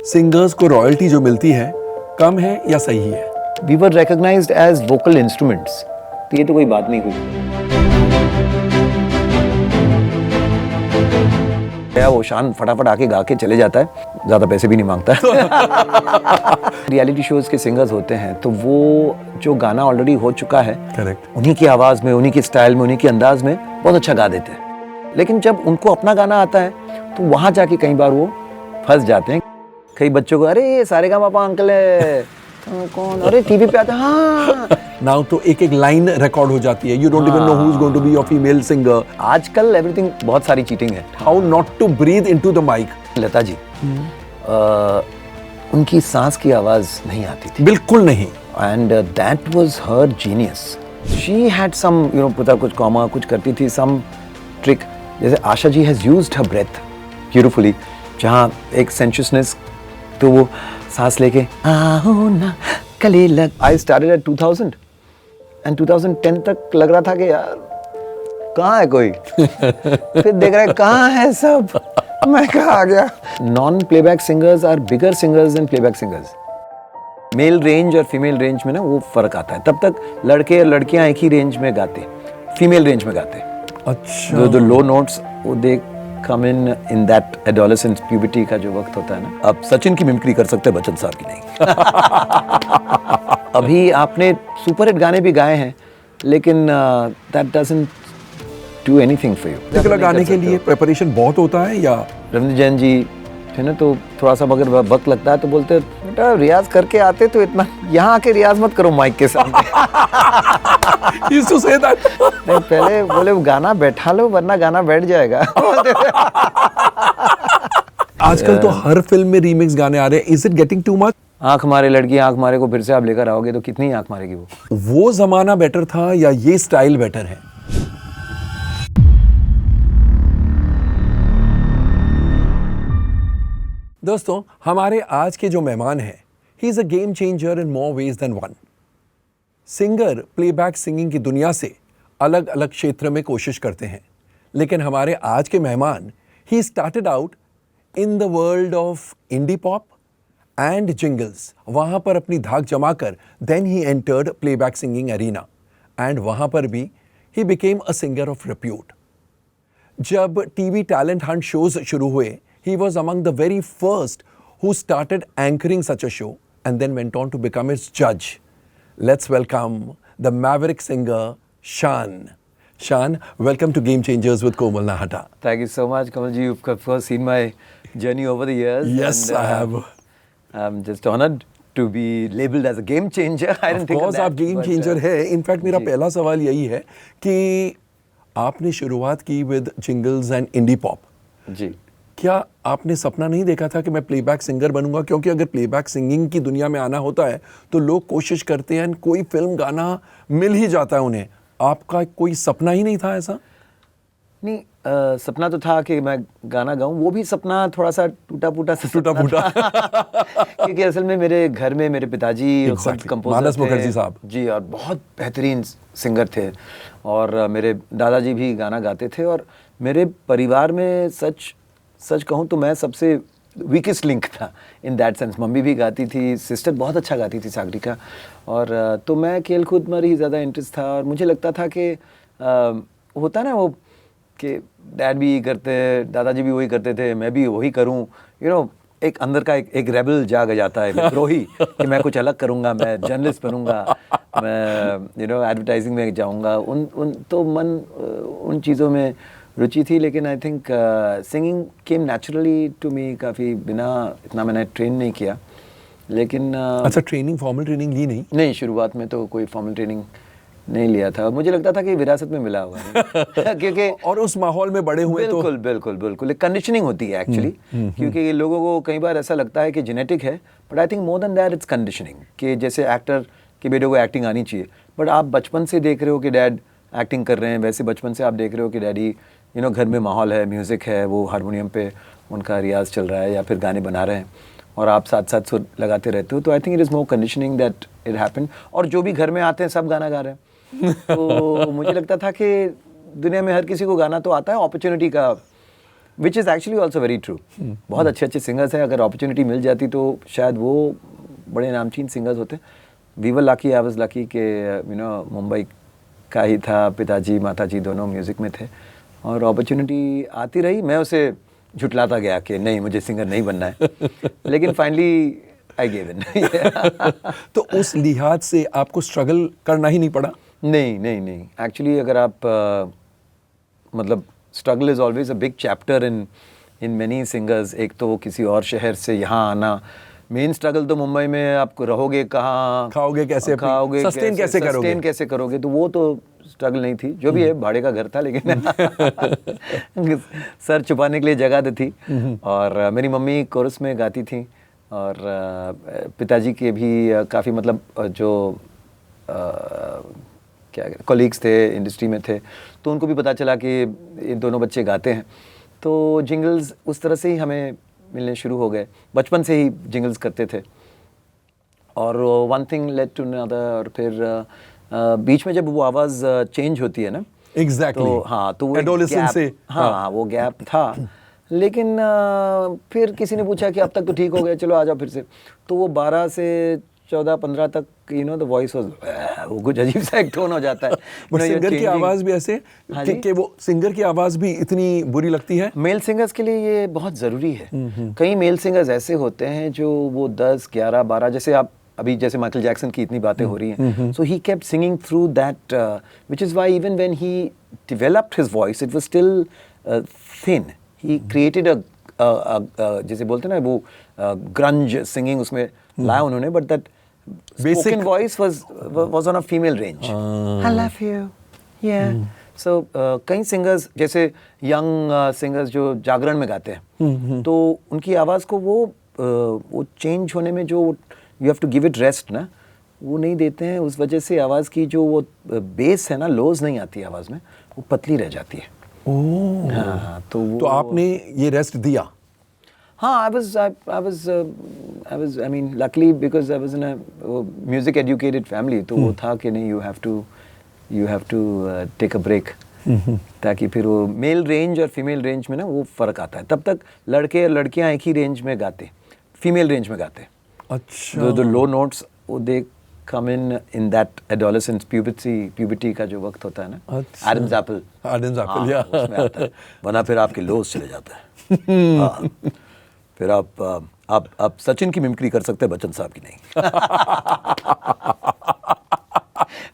Singers को royalty जो मिलती है कम है या सही है? We were recognised as vocal instruments, तो ये तो कोई बात नहीं हुई। वो शान फटाफट आके गा के चले जाता है, ज्यादा पैसे भी नहीं मांगता है। रियलिटी शोज के सिंगर्स होते हैं तो वो जो गाना ऑलरेडी हो चुका है, करेक्ट, उन्हीं की आवाज में, उन्हीं के स्टाइल में, उन्हीं के अंदाज में बहुत अच्छा गा देते हैं। लेकिन जब उनको अपना गाना आता है तो वहां जाके कई बार वो फंस जाते हैं। कई बच्चों को, अरे ये सारेगामापा अंकल है, कौन, अरे टीवी पे आता है, हाँ। नाउ तो एक एक लाइन रिकॉर्ड हो जाती है, you don't even know who is going to be your female singer. आजकल एवरीथिंग बहुत सारी चीटिंग है। How not to breathe into the mic? Lata ji, उनकी सांस की आवाज नहीं आती थी, बिल्कुल नहीं। And that was her genius. She had some, you know, पता कुछ कॉमा कुछ करती थी, सम ट्रिक। जैसे Asha ji has used her breath beautifully, जहाँ एक सेंशुअसनेस, तो वो सांस लेके आओ ना गले लग। आई स्टार्टेड एट 2000 एंड 2010 तक लग रहा था कि यार कहाँ है कोई। फिर देख रहा है कहाँ है सब, मैं कहाँ आ गया। Non playback singers are bigger singers than playback singers. Male range और फीमेल रेंज में ना वो फर्क आता है। तब तक लड़के और लड़कियां एक ही रेंज में गाते, फीमेल रेंज में गाते। अच्छा, जो लो नोट्स वो दे कम इन दैट एडोलेसेंस प्यूबर्टी का जो वक्त होता है ना। अब सचिन की मिमिक्री कर सकते हैं, बच्चन साहब की नहीं। अभी आपने सुपर हिट गाने भी गाए हैं, लेकिन that doesn't do anything for you. particular गाने के लिए प्रिपरेशन बहुत होता है या? रविंद्र जैन जी है ना, तो थोड़ा सा अगर वक्त लगता है तो बोलते बेटा रियाज करके आते तो इतना यहाँ आके रियाज मत करो माइक के सामने। He used to say that. नहीं, पहले बोले गाना बैठा लो वरना गाना बैठ जाएगा। आजकल तो हर फिल्म में रीमिक्स गाने आ रहे हैं, is it getting too much? आंख मारे लड़की आंख मारे को फिर से आप लेकर आओगे तो कितनी आंख मारेगी वो। वो जमाना बेटर था या ये स्टाइल बेटर है? दोस्तों, हमारे आज के जो मेहमान हैं, he is a game changer in more ways than one. Singer playback singing की दुनिया से अलग अलग क्षेत्र में कोशिश करते हैं, लेकिन हमारे आज के मेहमान, he started out in the world of indie pop and jingles. वहाँ पर अपनी धाक जमाकर then he entered playback singing arena and वहाँ पर भी he became a singer of repute. जब टीवी टैलेंट हंट शोज शुरू हुए, he was among the very first who started anchoring such a show and then went on to become its judge. Let's welcome the maverick singer Shan. Shan, welcome to Game Changers with Komal Nahata. Thank you so much, Kamal ji. You've of course seen my journey over the years. Yes, and, I have. I'm just honored to be labeled as a game changer. I didn't think of that. आप game changer है. In fact मेरा पहला सवाल यही है कि आपने शुरुआत की with jingles and indie pop. जी, क्या आपने सपना नहीं देखा था कि मैं प्लेबैक सिंगर बनूंगा? क्योंकि अगर प्लेबैक सिंगिंग की दुनिया में आना होता है तो लोग कोशिश करते हैं, कोई फिल्म गाना मिल ही जाता है उन्हें। आपका कोई सपना ही नहीं था ऐसा? नहीं, सपना तो था कि मैं गाना गाऊं। वो भी सपना थोड़ा सा टूटा फूटा क्योंकि असल में मेरे घर में मेरे पिताजी खुद कंपोजर मानस थे मुखर्जी साहब जी, और बहुत बेहतरीन सिंगर थे, और मेरे दादाजी भी गाना गाते थे। और मेरे परिवार में सच कहूँ तो मैं सबसे वीकेस्ट लिंक था इन दैट सेंस। मम्मी भी गाती थी, सिस्टर बहुत अच्छा गाती थी सागरिका, और तो मैं खेल कूद में ही ज़्यादा इंटरेस्ट था। और मुझे लगता था कि होता ना वो कि डैड भी करते, दादाजी भी वही करते थे, मैं भी वही करूं। यू नो, एक अंदर का एक रेबल जाग जाता है, विद्रोही, कि मैं कुछ अलग करूंगा, मैं जर्नलिस्ट बनूंगा, मैं एडवर्टाइजिंग में जाऊंगा। तो मन उन चीज़ों में रुचि थी। लेकिन I think singing came naturally to me, काफ़ी बिना इतना मैंने ट्रेन नहीं किया। लेकिन अच्छा, फॉर्मल ट्रेनिंग ली नहीं? शुरुआत में तो कोई फॉर्मल ट्रेनिंग नहीं लिया था। मुझे लगता था कि विरासत में मिला होगा क्योंकि और उस माहौल में बड़े हुए बिल्कुल, तो बिल्कुल एक कंडीशनिंग होती है एक्चुअली। क्योंकि लोगों को कई बार ऐसा लगता है कि जेनेटिक है, but I think more than that it's conditioning. कि जैसे एक्टर के बेटे को एक्टिंग आनी चाहिए, बट आप बचपन से देख रहे हो कि डैड एक्टिंग कर रहे हैं, वैसे बचपन से आप देख रहे हो कि डैडी घर में माहौल है, म्यूज़िक है, वो हारमोनियम पे उनका रियाज चल रहा है या फिर गाने बना रहे हैं, और आप साथ साथ सुर लगाते रहते हो। तो I think it is more conditioning that it happened. और जो भी घर में आते हैं सब गाना गा रहे हैं। तो मुझे लगता था कि दुनिया में हर किसी को गाना तो आता है, अपॉर्चुनिटी का which is actually also very true. बहुत अच्छे अच्छे सिंगर्स हैं, अगर अपॉर्चुनिटी मिल जाती तो शायद वो बड़े नामचीन सिंगर्स होते। We were lucky, I was lucky कि यू नो मुंबई का ही था, पिताजी माताजी दोनों म्यूज़िक में थे और अपॉर्चुनिटी आती रही। मैं उसे झुटलाता गया कि नहीं मुझे सिंगर नहीं बनना है, लेकिन फाइनली आई गिव इन। तो उस लिहाज से आपको स्ट्रगल करना ही नहीं पड़ा? नहीं नहीं नहीं, एक्चुअली अगर आप मतलब struggle is always a big chapter in many singers. एक तो किसी और शहर से यहाँ आना, मेन स्ट्रगल तो मुंबई में आप रहोगे कहाँ, खाओगे कैसे, खाओगे सस्टेन कैसे करोगे, सस्टेन कैसे करोगे, तो वो तो स्ट्रगल नहीं थी। जो भी है भाड़े का घर था, लेकिन सर छुपाने के लिए जगह तो थी। और मेरी मम्मी कोरस में गाती थी और पिताजी के भी काफ़ी मतलब जो क्या कॉलीग्स थे इंडस्ट्री में थे, तो उनको भी पता चला कि ये दोनों बच्चे गाते हैं, तो जिंगल्स उस तरह से ही हमें मिलने शुरू हो गए। बचपन से ही जिंगल्स करते थे और one thing led to another. और फिर बीच में जब वो आवाज़ चेंज होती है ना, एग्जैक्टली तो हाँ, तो वो एडोलेसेंस से, हाँ वो गैप था। लेकिन फिर किसी ने पूछा कि अब तक तो ठीक हो गया, चलो आ जाओ फिर से। तो वो 12 से 14-15 तक you know the voice was वो कुछ अजीब सा एक टोन हो जाता है। बट सिंगर की आवाज़ भी ऐसे हाँ कि वो सिंगर की आवाज़ भी इतनी बुरी लगती है। मेल सिंगर्स के लिए ये बहुत ज़रूरी है। कई मेल सिंगर्स ऐसे होते हैं जो वो 10, 11, 12, जैसे आप अभी जैसे माइकल जैक्सन की इतनी बातें हो रही हैं, so he kept singing through that, which is why even when he developed his voice it was still thin. He created a जैसे बोलते हैं ना वो ग्रंज सिंगिंग उसमें लाया उन्होंने, but that spoken voice was on a female range. I love you. Yeah. So कई singers जैसे यंग सिंगर्स जो जागरण में गाते हैं, तो उनकी आवाज़ को वो चेंज होने में जो you have to give it rest ना, वो नहीं देते हैं। उस वजह से आवाज़ की जो वो बेस है ना, लोज नहीं आती आवाज़ में, वो पतली रह जाती है। ओह, हाँ, तो आपने ये रेस्ट दिया? हाँ, I mean, luckily because I was in a music educated family, तो वो था कि नहीं, you have to take a break, ताकि फिर वो मेल रेंज और फीमेल रेंज में ना वो फ़र्क आता है। तब तक लड़के और लड़कियाँ एक ही रेंज में गाते, फीमेल रेंज में गाते। अच्छा, the low notes वो they come in that adolescence puberty का जो वक्त होता है ना, अच्छा। Adam's apple, हाँ, या उसमें आता है, वरना फिर आपके लोस चले जाता है। हाँ, फिर आप सचिन की मिमिक्री कर सकते हैं, बच्चन साहब की नहीं।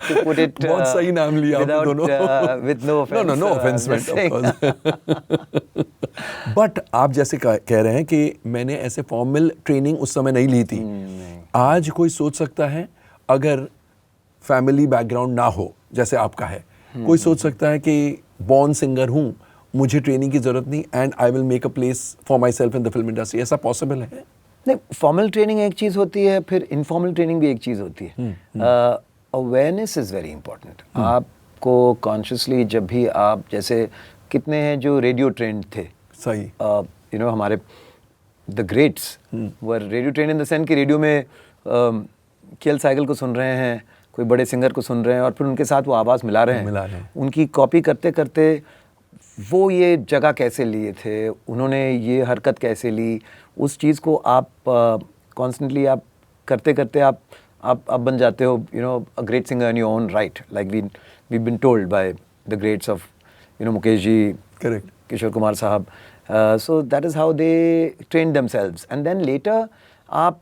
To put it, बहुत सही नाम लिया आपने दोनों। with no offense. No offense meant, of course. But आप जैसे कह रहे हैं कि मैंने ऐसे फॉर्मल ट्रेनिंग उस समय नहीं ली थी। आज कोई सोच सकता है, अगर फैमिली बैकग्राउंड ना हो जैसे आपका है, कोई सोच सकता है कि बॉर्न सिंगर हूँ, मुझे ट्रेनिंग की जरूरत नहीं, and I will make a place for my self in the film industry. ऐसा पॉसिबल है? नहीं, फॉर्मल ट्रेनिंग एक चीज़ होती है, फिर इनफॉर्मल ट्रेनिंग भी एक चीज़ होती है। Awareness is very important. आपको कॉन्शियसली जब भी आप, जैसे कितने हैं जो रेडियो ट्रेंड थे, सही, यू नो हमारे the greats were radio trend in the sense कि रेडियो में केएल साइगल को सुन रहे हैं, कोई बड़े सिंगर को सुन रहे हैं और फिर उनके साथ वो आवाज़ मिला रहे हैं। उनकी कॉपी करते करते वो ये जगह कैसे लिए थे, उन्होंने ये हरकत कैसे ली, उस चीज़ को आप कॉन्स्टेंटली आप करते करते आप बन जाते हो, you know, a great singer in your own right, like we been told by the greats of, you know, Mukesh ji, correct, Kishore Kumar sahab. So that is how they train themselves, and then later आप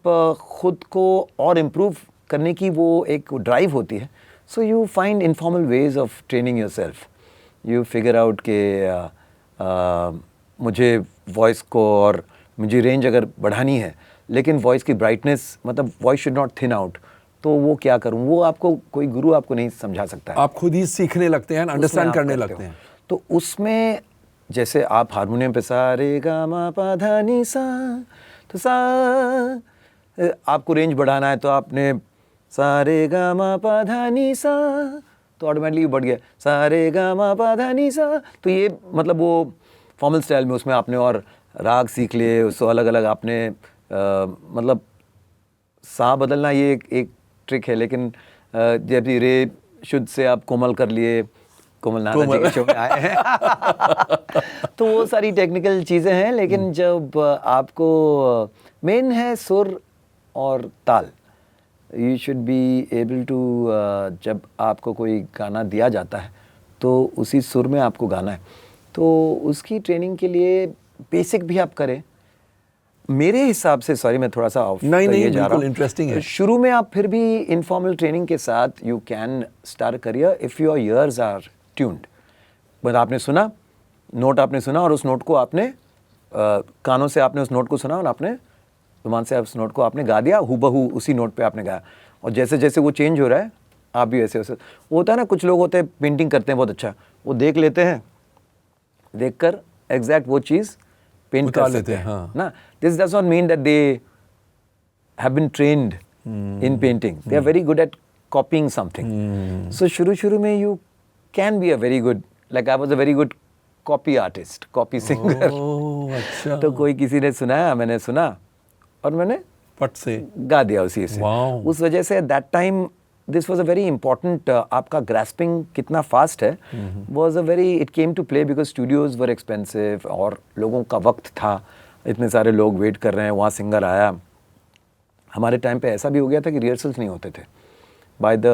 खुद को और इम्प्रूव करने की वो एक drive होती है। So you find informal ways of training your self. You figure out कि मुझे वॉइस को और मुझे रेंज अगर बढ़ानी है, लेकिन वॉइस की ब्राइटनेस, मतलब voice should not thin out, तो वो क्या करूँ, वो आपको कोई गुरु आपको नहीं समझा सकता है। आप खुद ही सीखने लगते हैं, अंडरस्टैंड करने लगते हैं। तो उसमें जैसे आप हारमोनियम पे सा रे गा मा पा धा नी सा, तो सा आपको रेंज बढ़ाना है, तो आपने सा रे गा मा पा धा नी सा, तो ऑटोमेटिकली बढ़ गया सा रे गा मा पा धा नी सा। तो ये मतलब वो फॉर्मल स्टाइल में उसमें आपने और राग सीख लिए, उसको अलग अलग आपने मतलब सा बदलना ये एक ट्रिक है, लेकिन जब रे शुद्ध से आप कोमल कर लिए, कोमल नाहर जी के शो में आए हैं। तो वो सारी टेक्निकल चीज़ें हैं, लेकिन जब आपको मेन है सुर और ताल। You should be able to, जब आपको कोई गाना दिया जाता है तो उसी सुर में आपको गाना है, तो उसकी ट्रेनिंग के लिए बेसिक भी आप करें। मेरे हिसाब से, सॉरी मैं थोड़ा सा ऑफ नहीं, ये जा रहा बिल्कुल हूँ, इंटरेस्टिंग है। शुरू में आप फिर भी इनफॉर्मल ट्रेनिंग के साथ you can start career if your ears are tuned. बस आपने सुना, नोट आपने सुना और उस नोट को आपने कानों से आपने उस नोट को सुना और आपने जुबान से उस नोट को आपने गा दिया, हूबहू उसी नोट पे आपने गाया। और जैसे जैसे वो चेंज हो रहा है आप भी वैसे वैसे, वो होता है ना, कुछ लोग होते हैं पेंटिंग करते हैं बहुत अच्छा, वो देख लेते हैं, देखकर एग्जैक्ट वो चीज़ पेंट कर लेते हैं, हाँ। ना। This does not mean that they have been trained in painting, they are very good at copying something. So शुरू में you can be a very good, like I was a very good copy artist, copy singer. Oh, अच्छा। तो कोई किसी ने सुनाया, मैंने सुना और मैंने पट से गा दिया उसी से। Wow. उस वजह से that time this was a very important, आपका ग्रास्पिंग कितना फास्ट है was a very, it came to play because studios were expensive और लोगों का वक्त था, इतने सारे लोग वेट कर रहे हैं, वहाँ सिंगर आया। हमारे टाइम पे ऐसा भी हो गया था कि रिहर्सल्स नहीं होते थे। बाय द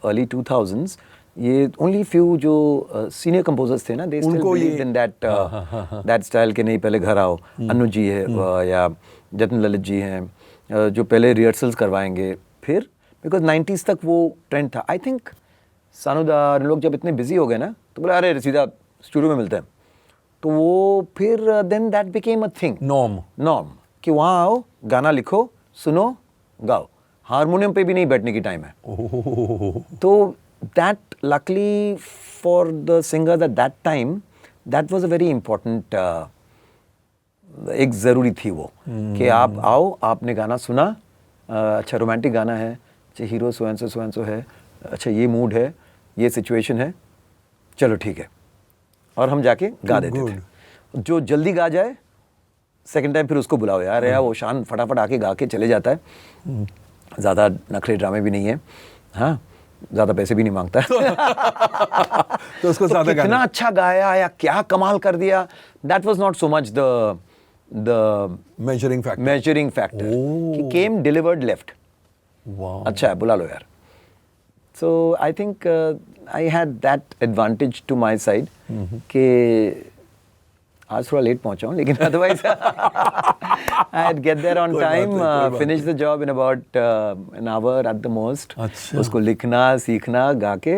अर्ली 2000s ये ओनली फ्यू जो सीनियर कंपोजर्स थे ना, they still believed in that style के, नहीं पहले घर आओ, अनु जी है या जतिन ललित जी हैं जो पहले रिहर्सल्स करवाएंगे, फिर बिकॉज 90s तक वो ट्रेंड था। आई थिंक सानुदा लोग जब इतने बिजी हो गए ना, तो बोले अरे सीधा स्टूडियो में मिलते हैं, तो वो फिर then that became a thing, norm कि वहाँ आओ, गाना लिखो, सुनो, गाओ, हारमोनियम पे भी नहीं बैठने की टाइम है। तो that luckily for the singers at that time that was a very important, एक ज़रूरी थी वो कि आप आओ, आपने गाना सुना, अच्छा रोमांटिक गाना है, अच्छा हीरो सो एंड सो है, अच्छा ये मूड है, ये सिचुएशन है, चलो ठीक है, और हम जाके गा देते थे। जो जल्दी गा जाए सेकंड टाइम फिर उसको बुलाओ, यार वो शान फटाफट आके गा के चले जाता है, ज़्यादा नखरे ड्रामे भी नहीं है, हाँ ज़्यादा पैसे भी नहीं मांगता तो उसको ज़्यादा कितना अच्छा गाया या क्या कमाल कर दिया, that was not so much the measuring factor कि केम डिलीवर्ड लेफ्ट, अच्छा है बुला लो यार। So I think I had that advantage to my side कि आज थोड़ा लेट पहुंचा हूँ, लेकिन otherwise I had get there on time, finish the job in about an hour at the most. उसको लिखना, सीखना, गा के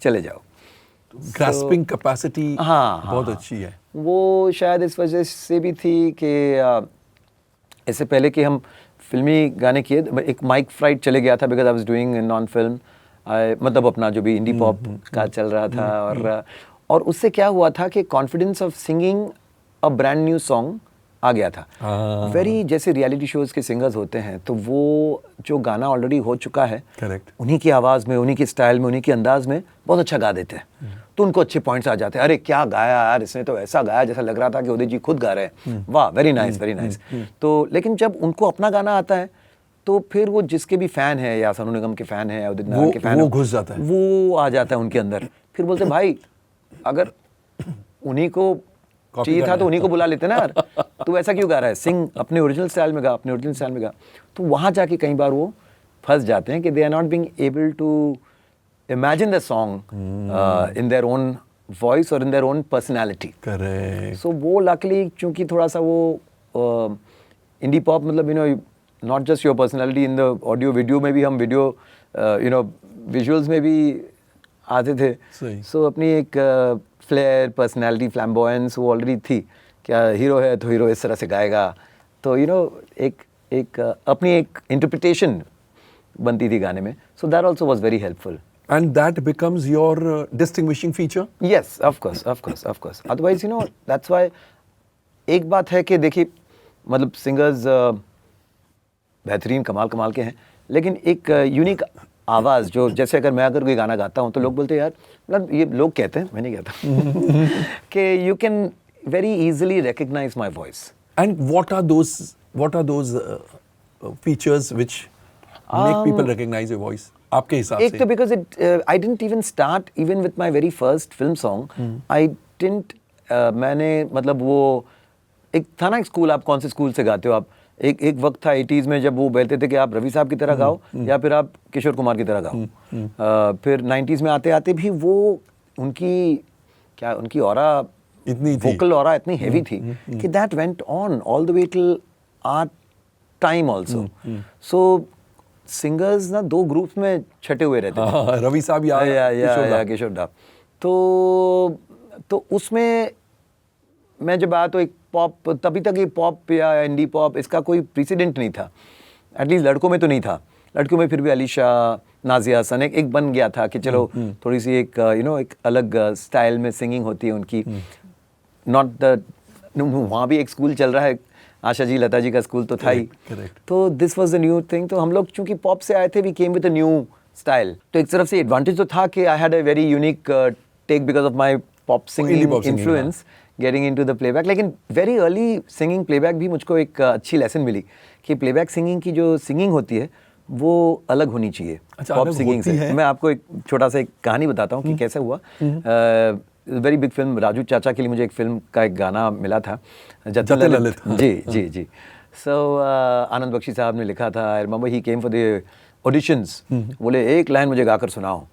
चले जाओ। ग्रास्पिंग कैपेसिटी बहुत अच्छी है। वो शायद इस वजह से भी थी कि इससे पहले कि हम फिल्मी गाने किए, एक माइक फ्राइट चले गया था because I was doing non film, मतलब अपना जो भी इंडी पॉप का चल रहा था, और उससे क्या हुआ था कि confidence of singing a brand new song आ गया था। वेरी जैसे रियलिटी शोज़ के सिंगर्स होते हैं, तो वो जो गाना ऑलरेडी हो चुका है, करेक्ट, उन्हीं की आवाज़ में, उन्हीं के स्टाइल में, उन्हीं के अंदाज में बहुत अच्छा गा देते हैं, तो उनको अच्छे पॉइंट्स आ जाते हैं। अरे क्या गाया यार, इसने तो ऐसा गाया जैसा लग रहा था कि उदित जी खुद गा रहे हैं, वाह वेरी नाइस वेरी नाइस। तो लेकिन जब उनको अपना गाना आता है तो फिर वो जिसके भी फ़ैन है, या सोनू निगम के फ़ैन है, या उदित नारायण के फ़ैन, वो घुस जाता है, वो आ जाता है उनके अंदर। फिर बोलते भाई अगर उन्हीं को चाहिए था तो उन्हीं को बुला लेते ना यार, तो ऐसा क्यों गा रहा है, सिंग अपने ओरिजिनल स्टाइल में गा, अपने ओरिजिनल स्टाइल में गा। तो वहाँ जाके कई बार वो फंस जाते हैं कि they are not being able to imagine the song in their own voice और in their own personality. Correct. So वो लकली चूंकि थोड़ा सा वो इंडी पॉप, मतलब you know not just your personality in the audio video में भी, हम वीडियो यू नो विजुअल्स में भी आते थे। सो अपनी एक फ्लेयर, पर्सनैलिटी, फ्लैम्बॉयंस वो ऑलरेडी थी, क्या हीरो है तो हीरो इस तरह से गाएगा, तो यू नो एक अपनी एक इंटरप्रिटेशन बनती थी गाने में। So that also was very helpful. And that becomes your distinguishing feature? Yes, of course, of course, of course. Otherwise, you know, that's why एक बात है कि देखिए, मतलब सिंगर्स बेहतरीन कमाल के हैं, लेकिन एक यूनिक आवाज़ जो, जैसे अगर कोई गाना गाता हूँ तो लोग बोलते हैं यार, मतलब ये लोग कहते हैं, मैं नहीं कहता कि you can very easily recognize my voice. And what are those features which make people recognize your voice? आपके हिसाब एक से? तो because I didn't even start even with my very first film song I didn't मैंने मतलब वो एक था ना एक स्कूल, आप कौन से स्कूल से गाते हो आप, एक वक्त था 80s में जब वो बोलते थे कि आप रवि साहब की तरह गाओ या फिर आप किशोर कुमार की तरह गाओ। फिर 90s में आते आते भी वो उनकी ऑरा इतनी थी, वोकल ऑरा इतनी हैवी थी कि that went on all the way till our time also. So singers ना दो ग्रुप्स में छटे हुए रहते थे। हाँ, रवि साहब या किशोर दा। तो उसमें मैं जब आया तो एक पॉप, तभी तक ये पॉप या इंडी पॉप इसका कोई प्रेसिडेंट नहीं था, एटलीस्ट लड़कों में तो नहीं था। लड़कियों में फिर भी अलीशा, नाजिया हसन एक बन गया था कि चलो थोड़ी सी एक एक अलग स्टाइल में सिंगिंग होती है उनकी। नॉट द वहाँ भी एक स्कूल चल रहा है, आशा जी लता जी का स्कूल तो था ही। तो this was the new thing. तो हम लोग चूंकि पॉप से आए थे, we came with a new style. तो एक तरफ से एडवांटेज तो था कि I had a very unique take because of my pop singing influence getting into the playback. लेकिन वेरी अर्ली सिंगिंग प्लेबैक भी मुझको एक अच्छी लेसन मिली कि प्लेबैक सिंगिंग की जो सिंगिंग होती है वो अलग होनी चाहिए पॉप सिंगिंग से। मैं आपको एक छोटा सा एक कहानी बताता हूँ कि कैसे हुआ। वेरी बिग फिल्म राजू चाचा के लिए मुझे एक फिल्म का एक गाना मिला था, जतिन ललित। जी। सो आनंद बख्शी साहब ने लिखा था। I remember he came for the auditions, बोले एक लाइन मुझे गाकर सुनाओ।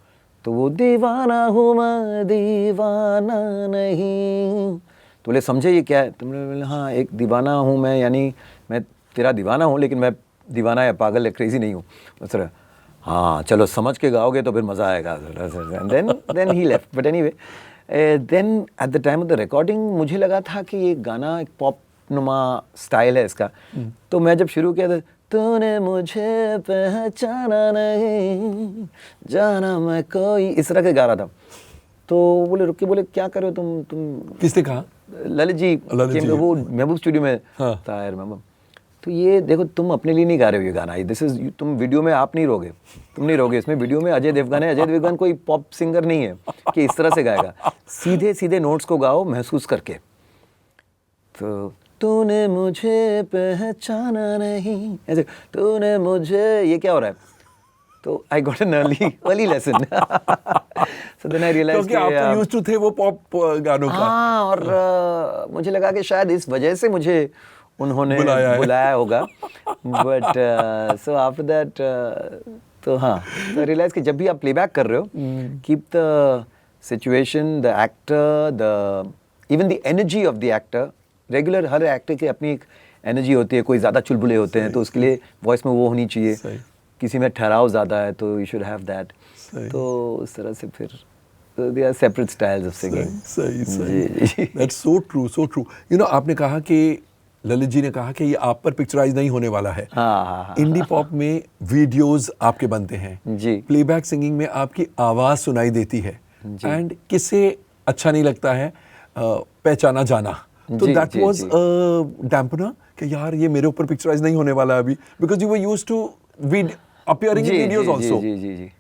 तो वो दीवाना हूँ मैं दीवाना नहीं, तो बोले समझे ये क्या है? तो बोले हाँ एक दीवाना हूँ मैं, यानी मैं तेरा दीवाना हूँ लेकिन मैं दीवाना या पागल या क्रेजी नहीं हूँ। उस तरह हाँ चलो समझ के गाओगे तो फिर मज़ा आएगा। Then he left. But anyway then at the time of the recording मुझे लगा था कि ये गाना एक पॉप नुमा स्टाइल है इसका। तो मैं जब शुरू किया था, तूने मुझे पहचाना नहीं जाना मैं कोई, इस तरह के गा रहा था। तो बोले रुक के बोले क्या कर रहे हो तुम किसने कहा? ललित जी, वो महबूब स्टूडियो में था यार महबूब। तो ये देखो तुम अपने लिए नहीं गा रहे हो ये गाना, दिस इज तुम वीडियो में आप नहीं रोगे, तुम नहीं रोगे इसमें। वीडियो में अजय देवगन है, अजय देवगन कोई पॉप सिंगर नहीं है कि इस तरह से गाएगा। सीधे सीधे नोट्स को गाओ महसूस करके। तो तूने मुझे पहचाना नहीं, ऐसे तूने मुझे, ये क्या हो रहा है? तो I got an early lesson. So then I realise कि आप तो यूज्ड टू थे वो पॉप गानों का। हाँ, और मुझे लगा कि शायद इस वजह से मुझे उन्होंने बुलाया होगा। बट सो आफ्टर दैट तो हाँ, तो रियलाइज कि जब भी आप प्लेबैक कर रहे हो, keep the situation, the actor, the even the energy of the actor. Regular her actor की अपनी एक एनर्जी होती है, कोई ज़्यादा चुलबुले होते हैं तो उसके लिए वॉइस में वो होनी चाहिए। किसी में ठहराव ज़्यादा है तो यू शुड हैव दैट। तो उस तरह से फिर they are separate styles of singing. सही। That's so true, so true. You know आपने कहा कि ललित जी ने कहा कि ये आप पर पिक्चराइज नहीं होने वाला है। इंडी पॉप में वीडियोस आपके बनते हैं जी, प्लेबैक सिंगिंग में आपकी आवाज़ सुनाई देती है एंड किसे अच्छा नहीं लगता है पहचाना जाना। तो दैट वाज डैम्पनर कि यार ये मेरे ऊपर पिक्चराइज नहीं होने वाला अभी, because you were used to appearing in videos also. जी।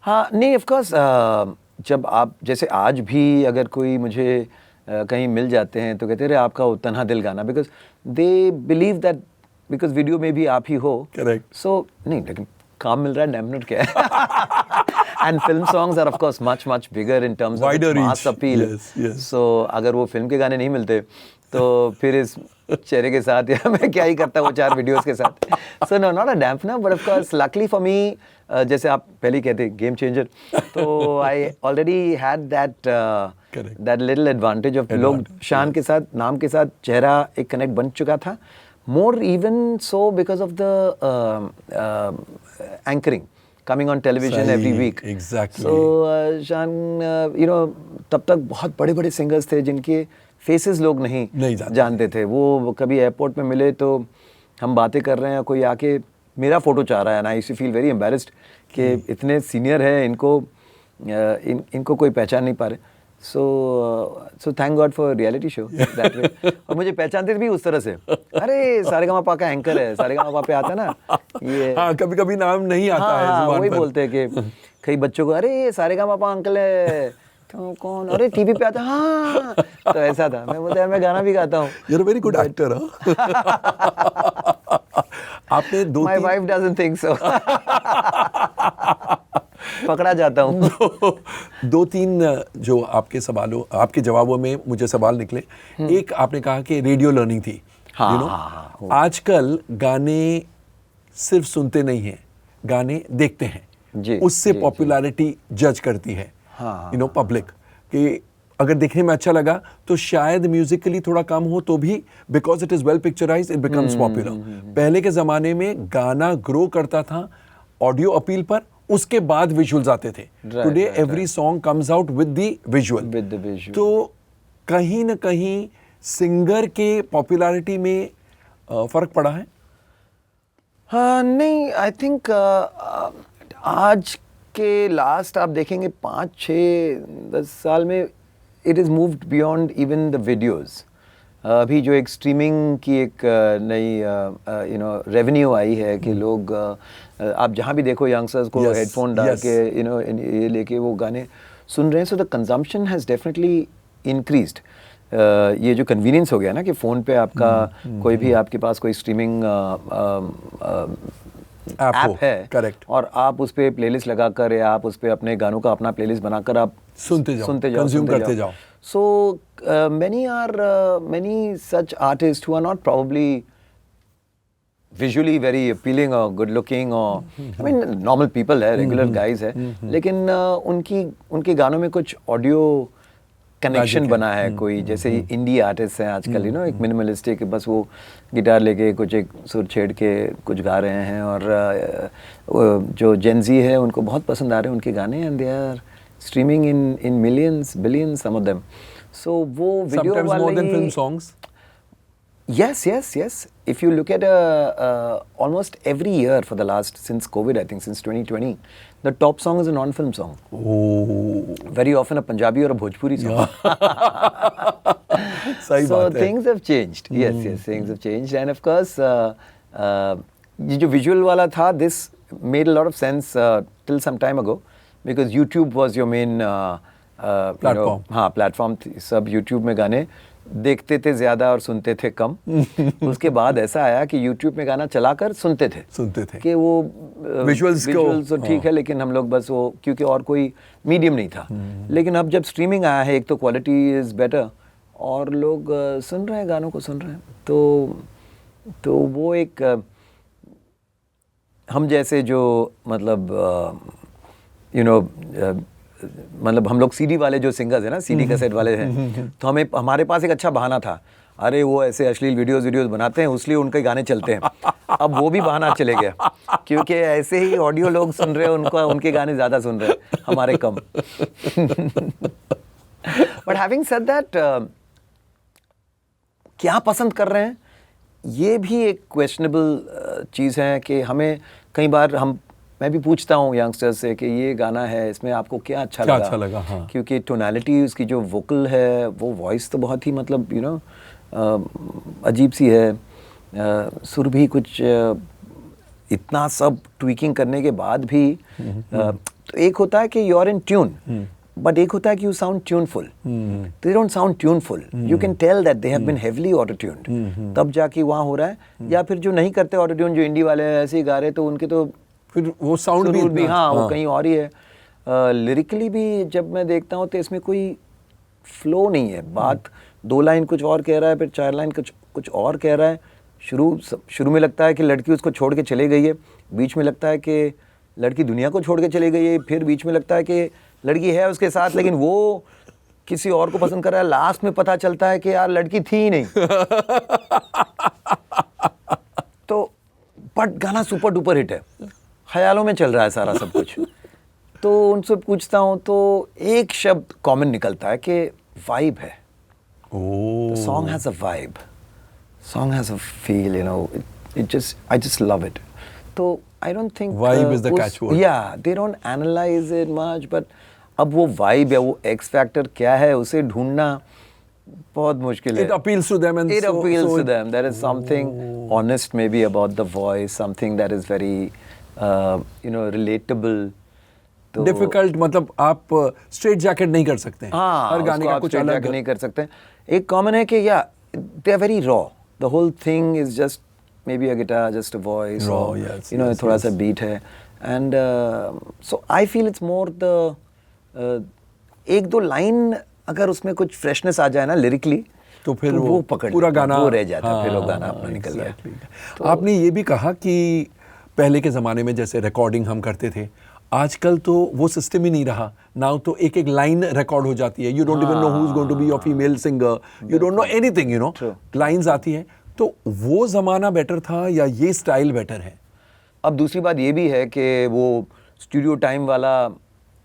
हाँ नहीं, ऑफ कोर्स जब आप जैसे आज भी अगर कोई मुझे कहीं मिल जाते हैं तो कहते हैं आपका वो तन्हा दिल गाना, because they believe that because video में भी आप ही हो। करेक्ट। सो नहीं, लेकिन काम मिल रहा है, डैम्पनर क्या है। And film songs are of course much bigger in terms of mass appeal. So अगर वो फिल्म के गाने नहीं मिलते तो फिर इस चेहरे के साथ या मैं क्या ही करता वो 4 वीडियोस के साथ। So no, not a dampener, but of course luckily for me, जैसे आप पहले ही कहते गेम चेंजर, तो I already had that little advantage of लोग शान के साथ, नाम के साथ चेहरा एक कनेक्ट बन चुका था। मोर even so because of the anchoring coming on television every week. Exactly. So शान तब तक बहुत बड़े सिंगर्स थे जिनके फेसेस लोग नहीं जानते थे। वो कभी एयरपोर्ट में मिले तो हम बातें कर रहे हैं, कोई आके मेरा फोटो चाह रहा है, ना, आई फील वेरी एम्बैरेस्ड कि इतने सीनियर हैं, इनको कोई पहचान नहीं पा रहे। So thank God for reality show that way. और मुझे पहचानते भी उस तरह से, अरे सारेगामापा का एंकर है, सारेगामापा पे आता ना ये। हाँ, कभी नाम नहीं आता है जुबान पर। वही बोलते हैं कि कई बच्चों को, अरे ये सारेगामापा अंकल है, तो कौन, अरे टीवी पे आता, हाँ। तो ऐसा था, मैं बोलता यार मैं गाना भी गाता हूँ। You're a very good actor, आपने 2-3 My wife doesn't think so. पकड़ा जाता हूँ। दो तीन जो आपके जवाबों में मुझे सवाल निकले। एक आपने कहा कि रेडियो लर्निंग थी। हाँ, You know, हाँ, आजकल गाने सिर्फ सुनते नहीं हैं, गाने देखते हैं। जी, उससे जी, पॉपुलैरिटी जज करती है हाँ, पब्लिक कि अगर देखने में अच्छा लगा तो शायद म्यूजिकली थोड़ा कम हो तो भी because it is well picturise it becomes popular. पहले के जमाने में गाना ग्रो करता था ऑडियो अपील पर, उसके बाद विजुअल्स आते थे। Today every song comes out with the visual. तो कहीं ना कहीं सिंगर के पॉपुलैरिटी में फर्क पड़ा है। हाँ, नहीं, आई थिंक आज के लास्ट आप देखेंगे 5-6-10 साल में it is moved beyond even the videos. अभी जो एक स्ट्रीमिंग की एक नई रेवेन्यू आई है कि लोग आप जहाँ भी देखो यंगस्टर्स को Yes, हेडफोन डाल yes. के ये लेके वो गाने सुन रहे हैं। So the consumption has definitely increased. ये जो कन्वीनियंस हो गया ना कि फ़ोन पे आपका कोई भी आपके पास कोई स्ट्रीमिंग ऐप है, करेक्ट, और आप उस पे प्लेलिस्ट लगाकर या आप उस पे अपने गानों का अपना प्लेलिस्ट बनाकर आप सुनते जाओ, कंज्यूम करते जाओ। सो many such artists who are not probably visually very appealing or good looking or I mean normal people है, regular guys है, लेकिन उनके गानों में कुछ ऑडियो कनेक्शन बना है। कोई जैसे इंडी आर्टिस्ट हैं आजकल, एक मिनिमलिस्टिक, बस वो गिटार लेके कुछ एक सुर छेड़ के कुछ गा रहे हैं, और जो जेनजी है उनको बहुत पसंद आ रहे हैं उनके गाने, and they are streaming in millions billions some of them. So वो वीडियो वाले sometimes more than film songs. Yes. If you look at almost every year for the last, since COVID, I think since 2020, the top song is a non-film song. Oh, Very often a Punjabi or a Bhojpuri song. सही So बात है। things have changed. Yes, things have changed, and of course, ये जो visual वाला था, this made a lot of sense till some time ago, because YouTube was your main Platform. हाँ, platform थी। सब YouTube में गाने देखते थे ज़्यादा और सुनते थे कम। उसके बाद ऐसा आया कि YouTube में गाना चलाकर सुनते थे कि वो विजुअल्स तो ठीक है, लेकिन हम लोग बस वो, क्योंकि और कोई मीडियम नहीं था। लेकिन अब जब स्ट्रीमिंग आया है, एक तो क्वालिटी इज़ बेटर और लोग सुन रहे हैं, गानों को सुन रहे हैं, तो वो एक हम जैसे जो मतलब मतलब हम लोग सीडी वाले जो सिंगर्स हैं ना, सीडी कैसेट वाले हैं, तो हमारे पास एक अच्छा बहाना था, अरे वो ऐसे अश्लील वीडियोस बनाते हैं इसलिए उनके गाने चलते हैं। अब वो भी बहाना चले गया, क्योंकि ऐसे ही ऑडियो लोग सुन रहे हैं, उनके गाने ज़्यादा सुन रहे हैं, हमारे कम। बट हैविंग सेड दैट, क्या पसंद कर रहे हैं ये भी एक क्वेश्चनेबल चीज़ है कि हमें कई बार मैं भी पूछता हूँ यंगस्टर्स से कि ये गाना है, इसमें आपको क्या अच्छा लगा? हाँ। क्योंकि टोनैलिटी उसकी जो वोकल है, वो वॉइस तो बहुत ही मतलब अजीब सी है, सुर भी कुछ इतना सब ट्वीकिंग करने के बाद भी तो एक होता है कि you are in tune, but एक होता है कि you sound tuneful. They don't sound tuneful, you can tell that they have been heavily auto tuned, तब जाके वहाँ हो रहा है। या फिर जो नहीं करते ऑटो ट्यून, जो इंडी वाले ऐसे ही गा रहे, तो उनके तो फिर वो साउंड भी हाँ, वो कहीं और ही है। लिरिकली भी जब मैं देखता हूँ तो इसमें कोई फ्लो नहीं है। बात 2 लाइन कुछ और कह रहा है, फिर 4 लाइन कुछ और कह रहा है। शुरू में लगता है कि लड़की उसको छोड़ के चले गई है, बीच में लगता है कि लड़की दुनिया को छोड़ के चली गई है, फिर बीच में लगता है कि लड़की है उसके साथ लेकिन वो किसी और को पसंद कर रहा है। लास्ट में पता चलता है कि यार लड़की थी ही नहीं। तो बट गाना सुपर डुपर हिट है, ख्यालों में चल रहा है सारा सब कुछ। तो उनसे पूछता हूँ तो एक शब्द कॉमन निकलता है कि वाइब है। Song has a vibe, song has a feel, I just love it. तो I don't think vibe is the catchword. Yeah, they don't analyze it much, but अब वो वाइब या वो एक्स फैक्टर क्या है, उसे ढूंढना बहुत मुश्किल है। It appeals to them, and it appeals to them. There is something honest maybe about the voice, something that is very relatable. तो डिफिकल्ट, मतलब आप स्ट्रेट जैकेट नहीं कर सकते हैं। हाँ, हर गाने का कुछ अलग नहीं कर सकते। एक कॉमन है कि they are very raw. The whole thing is just maybe a guitar, just a voice, raw, or yes, थोड़ा सा बीट है, and so I feel it's more the एक दो लाइन अगर उसमें कुछ फ्रेशनेस आ जाए ना लिरिकली, तो फिर वो पकड़ पूरा लेता, गाना वो रह जाता, हाँ, फिर वो गाना अपना निकल जाए। तो आपने ये भी कहा कि पहले के ज़माने में जैसे रिकॉर्डिंग हम करते थे, आजकल तो वो सिस्टम ही नहीं रहा। नाउ तो एक एक लाइन रिकॉर्ड हो जाती है, you don't even know who is going to be your female singer, you don't know anything, you know, lines आती हैं। तो वो ज़माना बेटर था या ये स्टाइल बेटर है? अब दूसरी बात ये भी है कि वो स्टूडियो टाइम वाला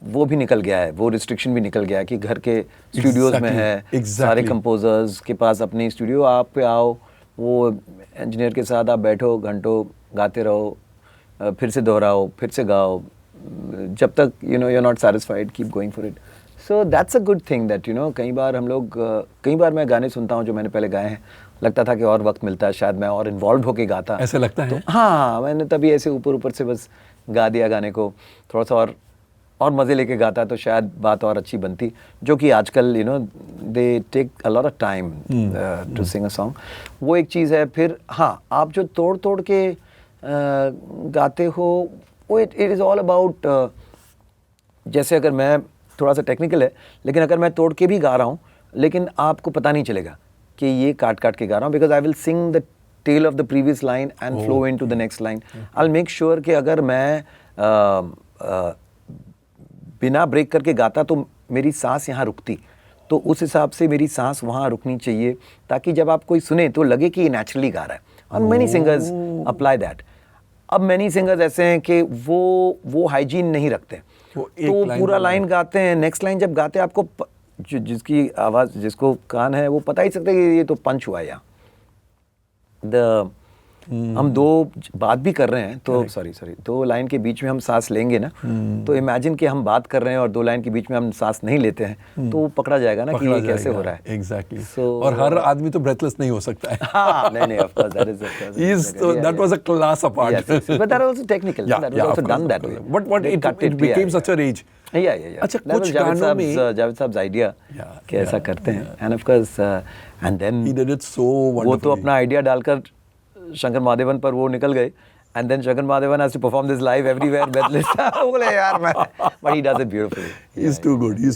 वो भी निकल गया है, वो रिस्ट्रिक्शन भी निकल गया है कि घर के स्टूडियोज में है, सारे कंपोजर्स के पास अपनी स्टूडियो, आप पे आओ, वो इंजीनियर के साथ आप बैठो, घंटों गाते रहो, फिर से दोहराओ, फिर से गाओ, जब तक you know you are not satisfied, keep going for it. So that's a good thing that you know कई बार मैं गाने सुनता हूँ जो मैंने पहले गाए हैं, लगता था कि और वक्त मिलता है शायद मैं और इन्वॉल्व होके गाता। ऐसा लगता है? तो हाँ, मैंने तभी ऐसे ऊपर से बस गा दिया गाने को, थोड़ा सा और मज़े लेके गाता तो शायद बात और अच्छी बनती, जो कि आजकल you know they take a lot of time to sing a song. वो एक चीज़ है। फिर हाँ, आप जो तोड़ के गाते हो, वो इट इज़ ऑल अबाउट, जैसे अगर मैं थोड़ा सा टेक्निकल है, लेकिन अगर मैं तोड़ के भी गा रहा हूँ, लेकिन आपको पता नहीं चलेगा कि ये काट के गा रहा हूँ, because I will sing the tail of the previous line and flow into the next line. I will make sure कि अगर मैं बिना ब्रेक करके गाता तो मेरी सांस यहाँ रुकती, तो उस हिसाब से मेरी सांस वहाँ रुकनी चाहिए, ताकि जब आप कोई सुने तो लगे कि ये नेचुरली गा रहा है। और मैनी सिंगर्स अप्लाई दैट। अब मैनी सिंगर्स ऐसे हैं कि वो हाइजीन नहीं रखते, तो पूरा लाइन गाते हैं, नेक्स्ट लाइन जब गाते हैं आपको जिसकी आवाज़, जिसको कान है, वो पता ही सकता है कि ये तो पंच हुआ या हम दो बात भी कर रहे हैं तो सॉरी दो लाइन के बीच में हम सांस लेंगे ना, तो इमेजिन कि हम बात कर रहे हैं और दो लाइन के बीच में हम सांस नहीं लेते हैं, तो वो पकड़ा जाएगा ना कि ये कैसे हो रहा है। एग्जैक्टली। और हर आदमी तो ब्रेथलेस नहीं हो सकता है। हाँ, नहीं, of course, that was a class apart. Yes, but that was also technical. That was also done that way. But it became such a rage. Yeah. अच्छा, कुछ गानों में जावेद साहब आइडिया कि ऐसा करते हैं, and of course and then he did it so wonderfully. वो तो अपना आइडिया डालकर शंकर महादेवन पर वो निकल गए, and then Shankar Mahadevan has to perform this live everywhere. बोले यार मैं, but he does it beautifully. He's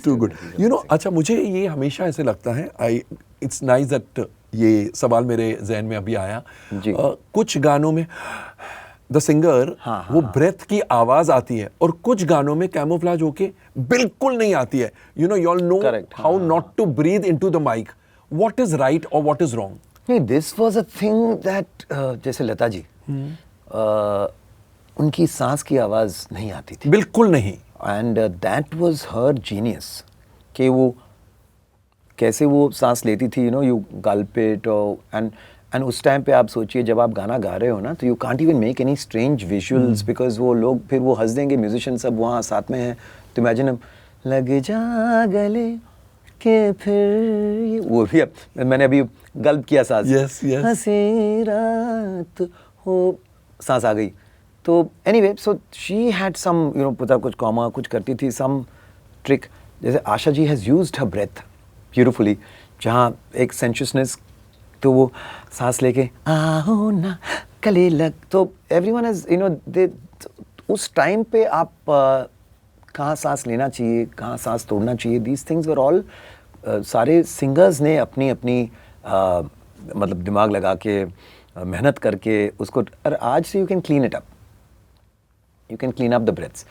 too good. You know, अच्छा, मुझे ये हमेशा ऐसे लगता है, it's nice that ये सवाल मेरे जहन में अभी आया। कुछ गानों में द सिंगर वो ब्रेथ की आवाज आती है, और कुछ गानों में कैमोफ्लेज होके बिल्कुल नहीं आती है। You know, you all know how not to breathe into the mic. What is right और व्हाट इज रॉन्ग? नहीं, this was a thing that जैसे लता जी, उनकी सांस की आवाज नहीं आती थी, बिल्कुल नहीं, and that was her genius, कि वो कैसे वो सांस लेती थी, you know, you Gulp it, and उस टाइम पे आप सोचिए जब आप गाना गा रहे हो ना, तो you can't even make any strange visuals, because वो लोग फिर वो हंस देंगे, म्यूजिशियन सब वहाँ साथ में हैं, तो इमेजिन लग जा गले के फिर, वो भी मैंने अभी गल्प किया सांस, हंसी रात हो, सांस आ गई। तो anyway, so she had some, you know, पता कुछ कॉमा कुछ करती थी, सम ट्रिक, जैसे Asha ji has used her breath beautifully, जहाँ एक सेंशुअसनेस, तो वो सांस लेके आओ ना गले लग, तो एवरीवन हैज़, यू नो, दे उस टाइम पे आप कहाँ सांस लेना चाहिए, कहाँ सांस तोड़ना चाहिए, दीज थिंग्स वर ऑल, सारे सिंगर्स ने अपनी मतलब दिमाग लगा के मेहनत करके उसको, और आज से you can clean it up, you can clean up the breaths.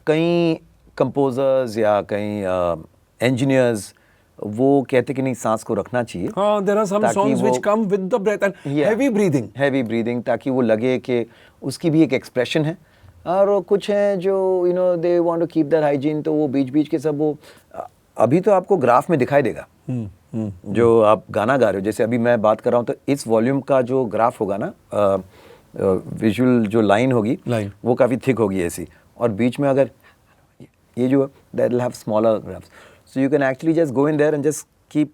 कई कंपोजर्स या कई इंजीनियर्स वो कहते कि नहीं, सांस को रखना चाहिए। हाँ, there are some songs which come with the breath and heavy breathing, ताकि वो लगे कि उसकी भी एक एक्सप्रेशन है। और कुछ हैं जो, you know, they want to keep their hygiene, तो वो बीच के सब वो, अभी तो आपको ग्राफ में दिखाई देगा जो आप गाना गा रहे हो, जैसे अभी मैं बात कर रहा हूँ, तो इस वॉल्यूम का जो ग्राफ होगा ना, विजुअल जो लाइन होगी, वो काफ़ी थिक होगी ऐसी, और बीच में अगर ये जो, that will have smaller graphs, so you can actually just go in their and just keep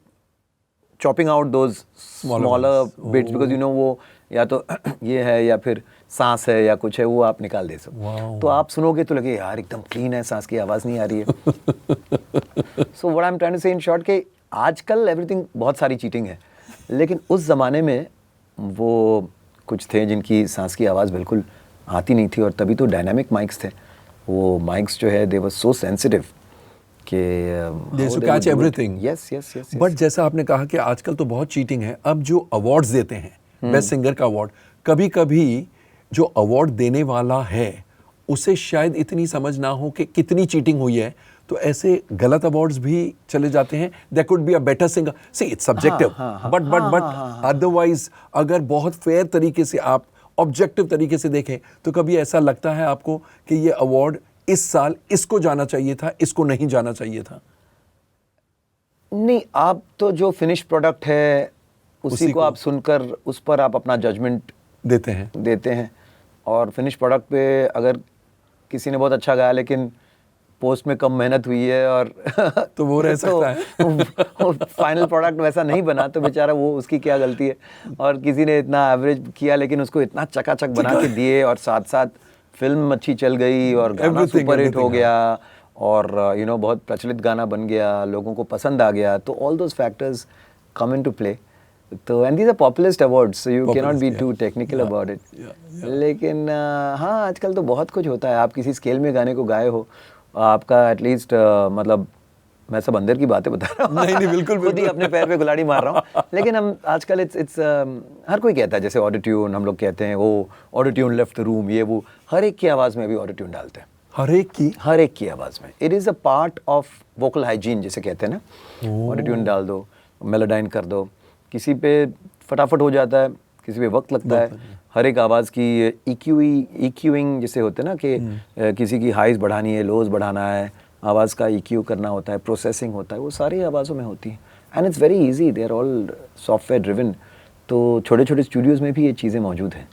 chopping out those smaller bits, because you know वो या तो ये है या फिर सांस है या कुछ है, वो आप निकाल दे सकते। तो आप सुनोगे तो लगे यार एकदम क्लीन है, सांस की आवाज़ नहीं आ रही है। So what I am trying to say in short, कि आजकल एवरीथिंग, बहुत सारी चीटिंग है, लेकिन उस ज़माने में वो कुछ थे जिनकी सांस की आवाज़ बिल्कुल आती नहीं थी, और तभी तो डायनामिक माइक्स थे, वो माइक्स जो है दे वर सो सेंसिटिव कि They used to catch everything. Yes yes yes but जैसा आपने कहा कि आजकल तो बहुत चीटिंग है। अब जो अवार्ड्स देते हैं, बेस्ट सिंगर का अवार्ड, कभी कभी जो अवार्ड देने वाला है उसे शायद इतनी समझ ना हो कि कितनी चीटिंग हुई है, तो ऐसे गलत अवार्ड्स भी चले जाते हैं। There could be a better singer, see it's subjective, but otherwise अगर बहुत फेयर तरीके से आप ऑब्जेक्टिव तरीके से देखें तो कभी ऐसा लगता है आपको कि ये अवार्ड इस साल इसको जाना चाहिए था, इसको नहीं जाना चाहिए था? नहीं, आप तो जो फिनिश प्रोडक्ट है उसी को आप सुनकर उस पर आप अपना जजमेंट देते हैं। और फिनिश प्रोडक्ट पे अगर किसी ने बहुत अच्छा गाया लेकिन पोस्ट में कम मेहनत हुई है और तो वो रह सकता है। फाइनल प्रोडक्ट वैसा नहीं बना तो बेचारा वो उसकी क्या गलती है। और किसी ने इतना एवरेज किया लेकिन उसको इतना चकाचक बना के दिए और साथ साथ फिल्म अच्छी चल गई और गाना सुपर हिट हो गया और बहुत प्रचलित गाना बन गया, लोगों को पसंद आ गया, तो all those factors come into play. तो and these are populist awards, so you can not be too technical about it. लेकिन हाँ, आजकल तो बहुत कुछ होता है। आप किसी स्केल में गाने को गाए हो, आपका एटलीस्ट मतलब मैं सब अंदर की बातें बता रहा हूँ, नहीं बिल्कुल खुद ही अपने पैर पे गुलाड़ी मार रहा हूँ। लेकिन हम आजकल इट्स हर कोई कहता है, जैसे ऑटो ट्यून हम लोग कहते हैं, वो auto tune left the room, ये वो, हर एक की आवाज़ में अभी ऑटो ट्यून डालते हैं। हर एक की आवाज़ में। It is a part of vocal hygiene जिसे कहते हैं ना। ऑटो ट्यून डाल दो, मेलोडाइन कर दो, किसी पे फटाफट हो जाता है, किसी पे वक्त लगता है। हर एक आवाज़ की EQing जिसे होते हैं ना कि किसी की हाइज बढ़ानी है, लोज बढ़ाना है, आवाज़ का EQ करना होता है, प्रोसेसिंग होता है, वो सारी आवाज़ों में होती है। And it's very easy, they are all software driven. तो छोटे छोटे स्टूडियोज़ में भी ये चीज़ें मौजूद हैं।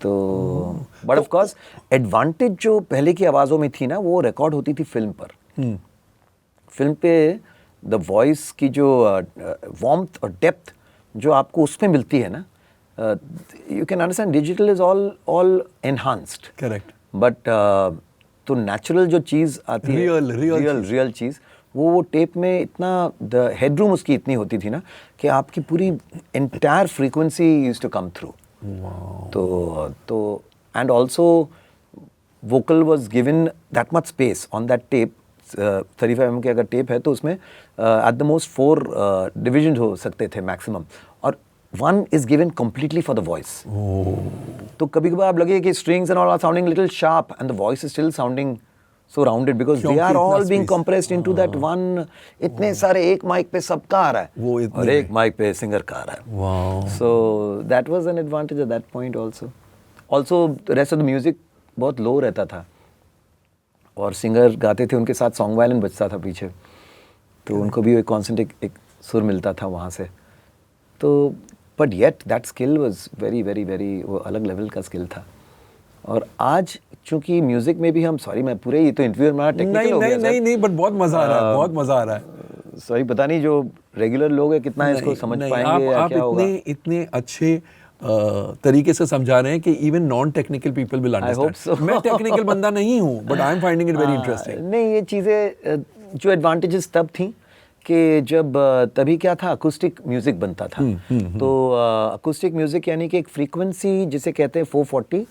तो बट ऑफ कोर्स एडवांटेज जो पहले की आवाज़ों में थी ना, वो रिकॉर्ड होती थी फिल्म पर। फिल्म पे द वॉइस की जो वार्मथ और डेप्थ जो आपको उसमें मिलती है ना, you can understand digital is all enhanced, correct, but तो नेचुरल जो चीज़ आती है, रियल चीज़, वो टेप में इतना द हेडरूम उसकी इतनी होती थी ना कि आपकी पूरी entire frequency used to come through. तो and also vocal was given that much space on that tape. 35 mm के अगर टेप है तो उसमें एट द मोस्ट 4 डिविजन हो सकते थे मैक्सिमम, और 1 is given completely for the voice. तो कभी कभार आप लगे कि strings and all are sounding little sharp and the voice is still sounding so rounded because they are all being compressed into that one. इतने सारे एक माइक पे सबका आ रहा है और एक माइक पे सिंगर का आ रहा है। So that was an advantage at that point also. Also the rest of the music बहुत low रहता था और सिंगर गाते थे, उनके साथ सॉन्ग वायलिन बजता था पीछे, तो उनको भी एक कॉन्सेंट एक सुर मिलता था वहाँ से। तो but yet that skill was very very very, वो अलग लेवल का स्किल था। और आज चूंकि म्यूजिक में भी हम, सॉरी मैं पूरे ही तो इंटरव्यू में टेक्निकल हो गया। नहीं बट बहुत मजा आ रहा है, बहुत मजा आ रहा है। सॉरी, पता नहीं जो रेगुलर लोग हैं कितना इसको समझ पाएंगे या क्या होगा। इतने अच्छे तरीके से समझा रहे हैं कि even non technical people will understand. मैं टेक्निकल बंदा नहीं हूँ but I am finding it very interesting. नहीं, ये चीज़ें जो एडवांटेजेस तब थी कि जब तभी क्या था, अकूस्टिक म्यूजिक बनता था। तो अकूस्टिक म्यूजिक यानी कि एक फ्रीक्वेंसी जिसे कहते हैं 440,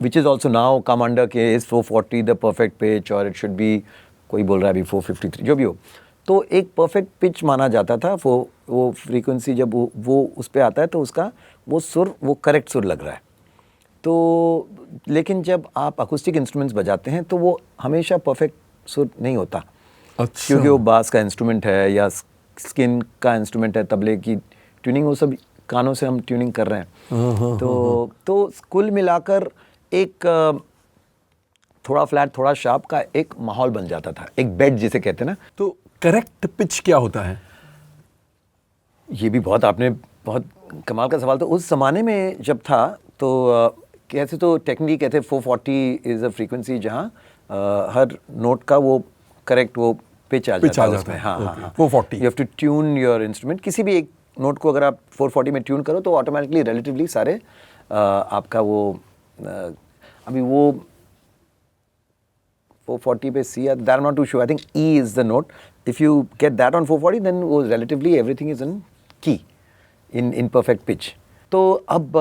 which is also now come under के इज 440 द परफेक्ट पिच, और इट शुड बी, कोई बोल रहा है अभी 453, जो भी हो। तो एक परफेक्ट पिच माना जाता था। वो फ्रीक्वेंसी जब वो उस पर आता है तो उसका वो सुर, वो करेक्ट सुर लग रहा है। तो लेकिन जब आप अकूस्टिक इंस्ट्रूमेंट्स बजाते हैं तो वो हमेशा परफेक्ट सुर नहीं होता। अच्छा। क्योंकि वो बास का इंस्ट्रूमेंट है या स्किन का इंस्ट्रूमेंट है, तबले की ट्यूनिंग, वो सब कानों से हम ट्यूनिंग कर रहे हैं। तो कुल मिलाकर एक थोड़ा फ्लैट थोड़ा शार्प का एक माहौल बन जाता था, एक बेड जिसे कहते हैं ना। तो करेक्ट पिच क्या होता है? ये भी आपने बहुत कमाल का सवाल। तो उस ज़माने में जब था तो कैसे, तो टेक्निकली कहते 440 इज़ अ फ्रीक्वेंसी जहाँ हर नोट का वो करेक्ट वो पिच आ जाता है उसमें। हाँ 440। You have to tune your instrument. किसी भी एक नोट को अगर आप 440 में ट्यून करो तो ऑटोमेटिकली रिलेटिवली सारे आपका वो अभी वो 440 पे C, that I am not too sure, I think E is the note. If you get that on 440 then वो relatively everything is in key, in perfect pitch. तो अब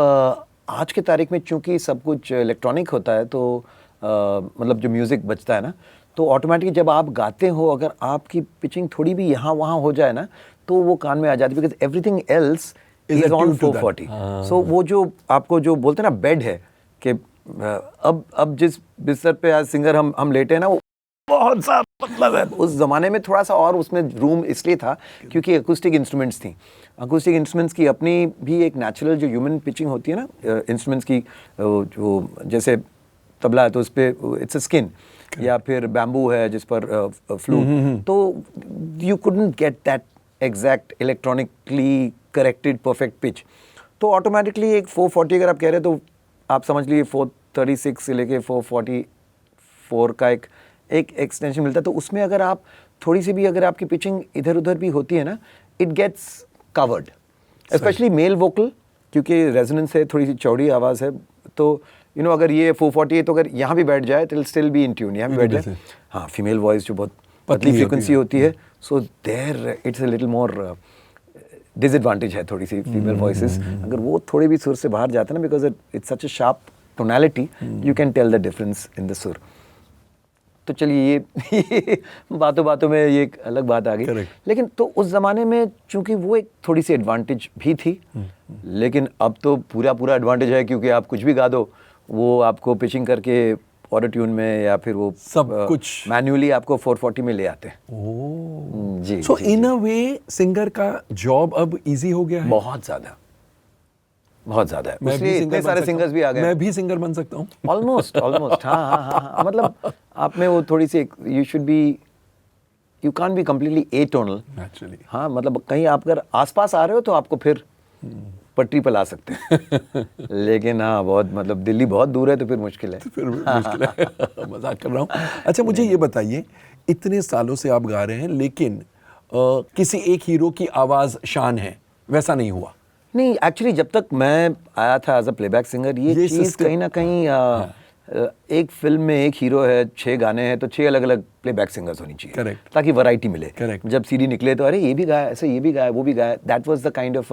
आज के तारीख में चूंकि सब कुछ इलेक्ट्रॉनिक होता है तो मतलब जो म्यूज़िक बजता है ना, तो ऑटोमेटिकली जब आप गाते हो अगर आपकी पिचिंग थोड़ी भी यहाँ वहाँ हो जाए ना तो वो कान में आ जाती है, because everything else Is is on attuned to that. 440. सो वो जो आपको जो बोलते हैं ना बेड है कि अब जिस बिस्तर पे आज सिंगर हम लेटे हैं ना, वो बहुत सा मतलब है। उस ज़माने में थोड़ा सा और उसमें रूम इसलिए था क्योंकि अकूस्टिक इंस्ट्रूमेंट्स थी। अकूस्टिक इंस्ट्रूमेंट्स की अपनी भी एक नेचुरल जो ह्यूमन पिचिंग होती है ना, इंस्ट्रूमेंट्स की जो जैसे तबला है तो उस पर इट्स अ स्किन, या फिर बैम्बू है जिस पर फ्लूट, तो you couldn't get that exact electronically corrected perfect pitch. तो ऑटोमेटिकली एक 440 अगर आप कह रहे हैं तो आप समझ लीजिए 436 से लेके 444 का एक एक्सटेंशन मिलता है। तो उसमें अगर आप थोड़ी सी भी अगर आपकी पिचिंग इधर उधर भी होती है ना, it gets covered, specially male vocal, क्योंकि रेजोनेंस है, थोड़ी सी चौड़ी आवाज़ है, तो यू नो अगर ये 440 है तो अगर यहाँ भी बैठ जाए तो स्टिल बी इन ट्यून, यहाँ भी बैठ जाए। हाँ, फीमेल वॉइस जो बहुत पतली फ्रीक्वेंसी होती है, so there it's a little more disadvantage है थोड़ी सी फीमेल वॉइसेस, अगर वो थोड़े भी सुर से बाहर जाते हैं ना, because it's such a sharp tonality, you can tell the difference in the सुर। तो चलिए ये बातों बातों में ये एक अलग बात आ गई। लेकिन तो उस ज़माने में चूंकि वो एक थोड़ी सी एडवांटेज भी थी, लेकिन अब तो पूरा एडवांटेज है, क्योंकि आप कुछ भी गा दो वो आपको पिचिंग करके ऑटो ट्यून में या फिर वो सब कुछ मैन्युअली आपको 440 में ले आते हैं। जी। सो इन अ वे सिंगर का जॉब अब इजी हो गया है। बहुत ज़्यादा है। मैं भी इसलिए इतने सारे सिंगर्स भी आ गए। मैं भी सिंगर बन सकता हूँ। ऑलमोस्ट हाँ, मतलब आप में वो थोड़ी सी, you can't be completely atonal naturally. हाँ, मतलब कहीं आप अगर आसपास आ रहे हो तो आपको फिर पटरी पर ला सकते हैं। लेकिन हाँ, बहुत मतलब दिल्ली बहुत दूर है तो फिर मुश्किल है। फिर मुश्किल है। मजाक कर रहा हूँ। अच्छा, मुझे ये बताइए, इतने सालों से आप गा रहे हैं, लेकिन किसी एक हीरो की आवाज़ शान है, वैसा नहीं हुआ? नहीं, एक्चुअली जब तक मैं आया था एज अ प्लेबैक सिंगर, ये चीज़ कहीं ना कहीं एक फिल्म में एक हीरो है, 6 गाने हैं, तो 6 अलग अलग प्लेबैक सिंगर्स होनी चाहिए। Correct. ताकि वैरायटी मिले। Correct. जब सीडी निकले तो अरे ये भी गाया, ऐसे ये भी गाया, वो भी गाया, that was the kind of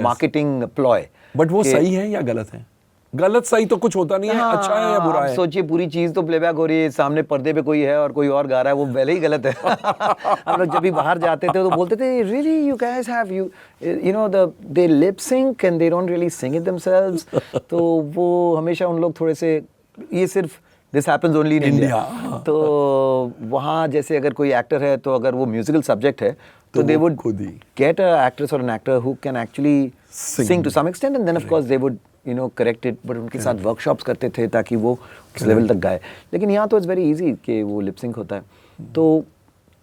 marketing ploy. But वो सही है या गलत है? गलत सही तो कुछ होता नहीं है, अच्छा है या बुरा है? सोचिए, पूरी चीज तो प्लेबैक हो रही है, सामने पर्दे पे कोई है और कोई और गा रहा है, वो पहले ही गलत है। हम लोग जब भी बाहर जाते थे तो बोलते थे, really you guys have you know they lip sync and they don't really sing it themselves. तो वो हमेशा उन लोग थोड़े से, ये सिर्फ this happens only in India. तो वहाँ जैसे अगर कोई एक्टर है तो अगर वो म्यूजिकल सब्जेक्ट है तो they would get a actress और an actor who can actually sing to some extent, and then of course they would you know correct it, but उनके साथ वर्कशॉप्स करते थे ताकि वो उस लेवल तक गाए। लेकिन यहाँ तो इट्स वेरी इजी कि वो लिप सिंक होता है। तो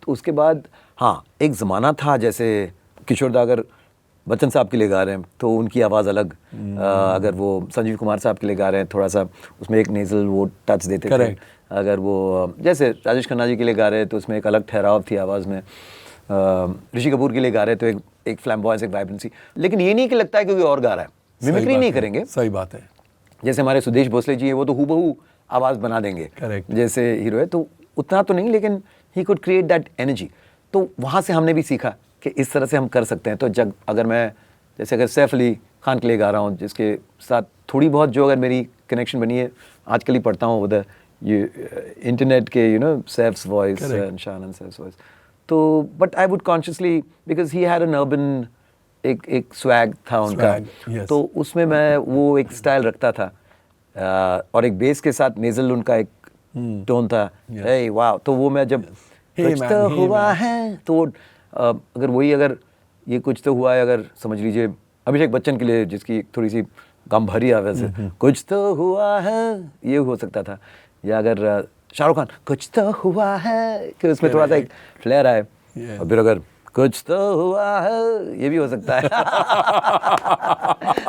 उसके बाद हाँ, एक ज़माना था जैसे किशोर दा अगर बच्चन साहब के लिए गा रहे हैं तो उनकी आवाज़ अलग, अगर वो संजीव कुमार साहब के लिए गा रहे हैं थोड़ा सा उसमें एक नेज़ल वो टच देते थे, अगर वो जैसे राजेश खन्ना जी के लिए गा रहे हैं तो उसमें एक अलग ठहराव थी आवाज़ में, ऋषि कपूर के लिए गा रहे हैं तो एक फ्लैम्बॉयंस, एक वाइब्रेंसी। लेकिन ये नहीं कि लगता है क्योंकि और गा रहा है, मिमिक्री नहीं करेंगे। सही बात है। जैसे हमारे सुदेश भोसले जी है, वो तो हूबहू आवाज़ बना देंगे। Correct. जैसे हीरो है तो उतना तो नहीं, लेकिन he could create that energy. तो वहाँ से हमने भी सीखा कि इस तरह से हम कर सकते हैं। तो जब अगर मैं जैसे अगर सैफ अली खान के लिए गा रहा हूँ, जिसके साथ थोड़ी बहुत जो अगर मेरी कनेक्शन बनी है, आजकल ही पढ़ता हूँ उधर ये इंटरनेट के यू नो सैफ्स वॉइस एंड शानन सैफ्स वॉइस, तो but I would consciously, because he had an urban एक स्वैग था उनका, yes. तो उसमें मैं वो एक स्टाइल रखता था, और एक बेस के साथ नेजल उनका एक टोन था, hey, वाह। तो वो मैं जब कुछ तो हुआ है तो अगर वही अगर ये कुछ तो हुआ है, अगर समझ लीजिए अभिषेक बच्चन के लिए जिसकी थोड़ी सी गंभीरी आवाज़ है, कुछ तो हुआ है, ये हो सकता था। या अगर शाहरुख खान कुछ तो हुआ है, कि उसमें थोड़ा सा एक फ्लेयर आए, और फिर अगर कुछ तो हुआ है, ये भी हो सकता है।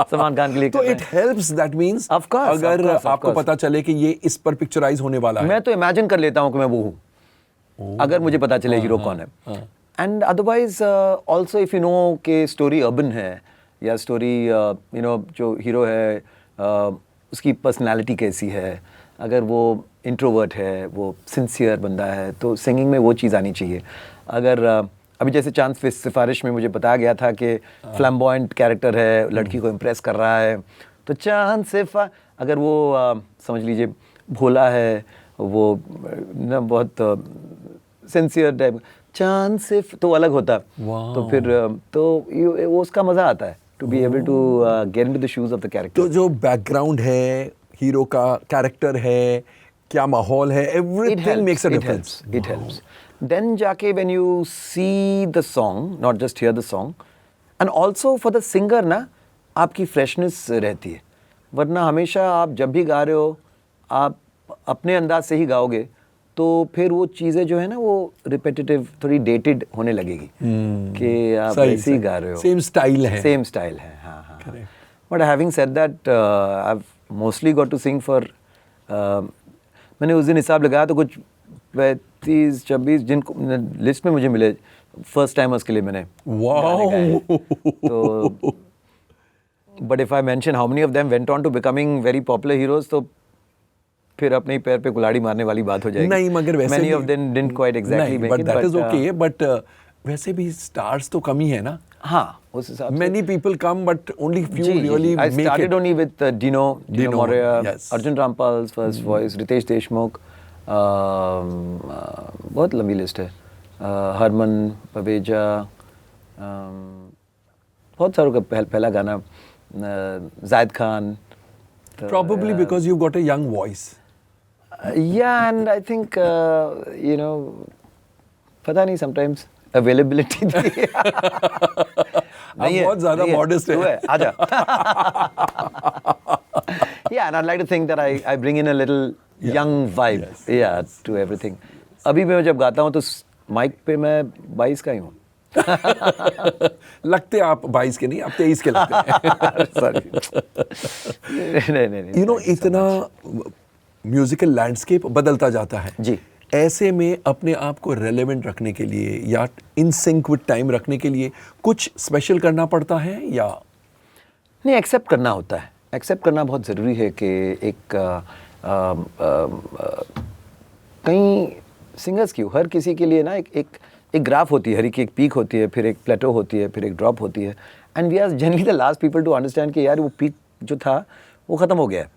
सलमान खान के लिए तो इट हेल्प्स, दैट मींस अगर आपको पता चले कि ये इस पर पिक्चराइज होने वाला है, मैं तो इमेजिन कर लेता हूँ कि मैं वो हूँ, अगर मुझे पता चले हीरो कौन है। And otherwise also if you know कि स्टोरी अर्बन है, या स्टोरी यू नो जो हीरो है उसकी पर्सनालिटी कैसी है, अगर वो इंट्रोवर्ट है, वो सिंसियर बंदा है, तो सिंगिंग में वो चीज़ आनी चाहिए। अगर अभी जैसे चांद सिफारिश में मुझे बताया गया था कि फ्लैम्बॉयंट कैरेक्टर है, लड़की को इम्प्रेस कर रहा है, तो चांद से अगर वो समझ लीजिए भोला है, वो ना बहुत सिंसियर टाइप, चांद से तो अलग होता। Wow. तो फिर तो वो उसका मज़ा आता है to be able to get into the shoes of the character. तो जो बैकग्राउंड है, हीरो का कैरेक्टर है, क्या माहौल है, everything makes a difference. It helps. Then जाके when you see the song, not just hear the song, and also for the singer ना आपकी फ्रेशनेस रहती है। वरना हमेशा आप जब भी गा रहे हो आप अपने अंदाज से ही गाओगे तो फिर वो चीज़ें जो है ना वो रिपीटेटिव, थोड़ी डेटेड होने लगेगी कि आप ऐसे ही गा रहे हो, सेम स्टाइल है। सेम स्टाइल है। हाँ हाँ। But having said that I have mostly got to sing for, मैंने उस दिन हिसाब लगाया तो कुछ 35-26 जिनको लिस्ट में मुझे मिले फर्स्ट टाइमर्स के लिए मैंने गाने गाए। तो but if I mention how many of them went on to becoming very popular heroes तो फिर अपने ही पैर पे कुल्हाड़ी मारने वाली बात हो जाएगी। नहीं, मगर वैसे many of them didn't quite exactly make but it, that is but, okay. But वैसे भी स्टार्स तो कम ही है ना। हाँ, उस हिसाब से Many people come, but only few really I make started it. only with Dino Morea, yes. Arjun Rampal's first voice, Ritesh Deshmukh, बहुत लंबी लिस्ट है, हरमन पवेजा, बहुत सारों का पहला गाना, जायद Khan. Probably because you've got a young voice. Yeah, and I think you know, पता नहीं sometimes availability थी। आप बहुत ज़्यादा modest है। आजा। Yeah, and I'd like to think that I bring in a little young vibe, yeah, to everything. अभी मैं जब गाता हूँ तो माइक पे मैं 22 का ही हूँ। लगते आप 22 के नहीं, आप 23 के लगते हैं। Sorry. नहीं। You know, इतना म्यूजिकल लैंडस्केप बदलता जाता है जी। ऐसे में अपने आप को रेलेवेंट रखने के लिए या इन सिंक विद टाइम रखने के लिए कुछ स्पेशल करना पड़ता है या नहीं, एक्सेप्ट करना होता है। एक्सेप्ट करना बहुत ज़रूरी है कि एक कई सिंगर्स की हर किसी के लिए ना एक ग्राफ होती है, हर एक पीक होती है, फिर एक प्लेटो होती है, फिर एक ड्रॉप होती है। And we are generally the last people to understand कि यार वो पीक जो था वो ख़त्म हो गया है,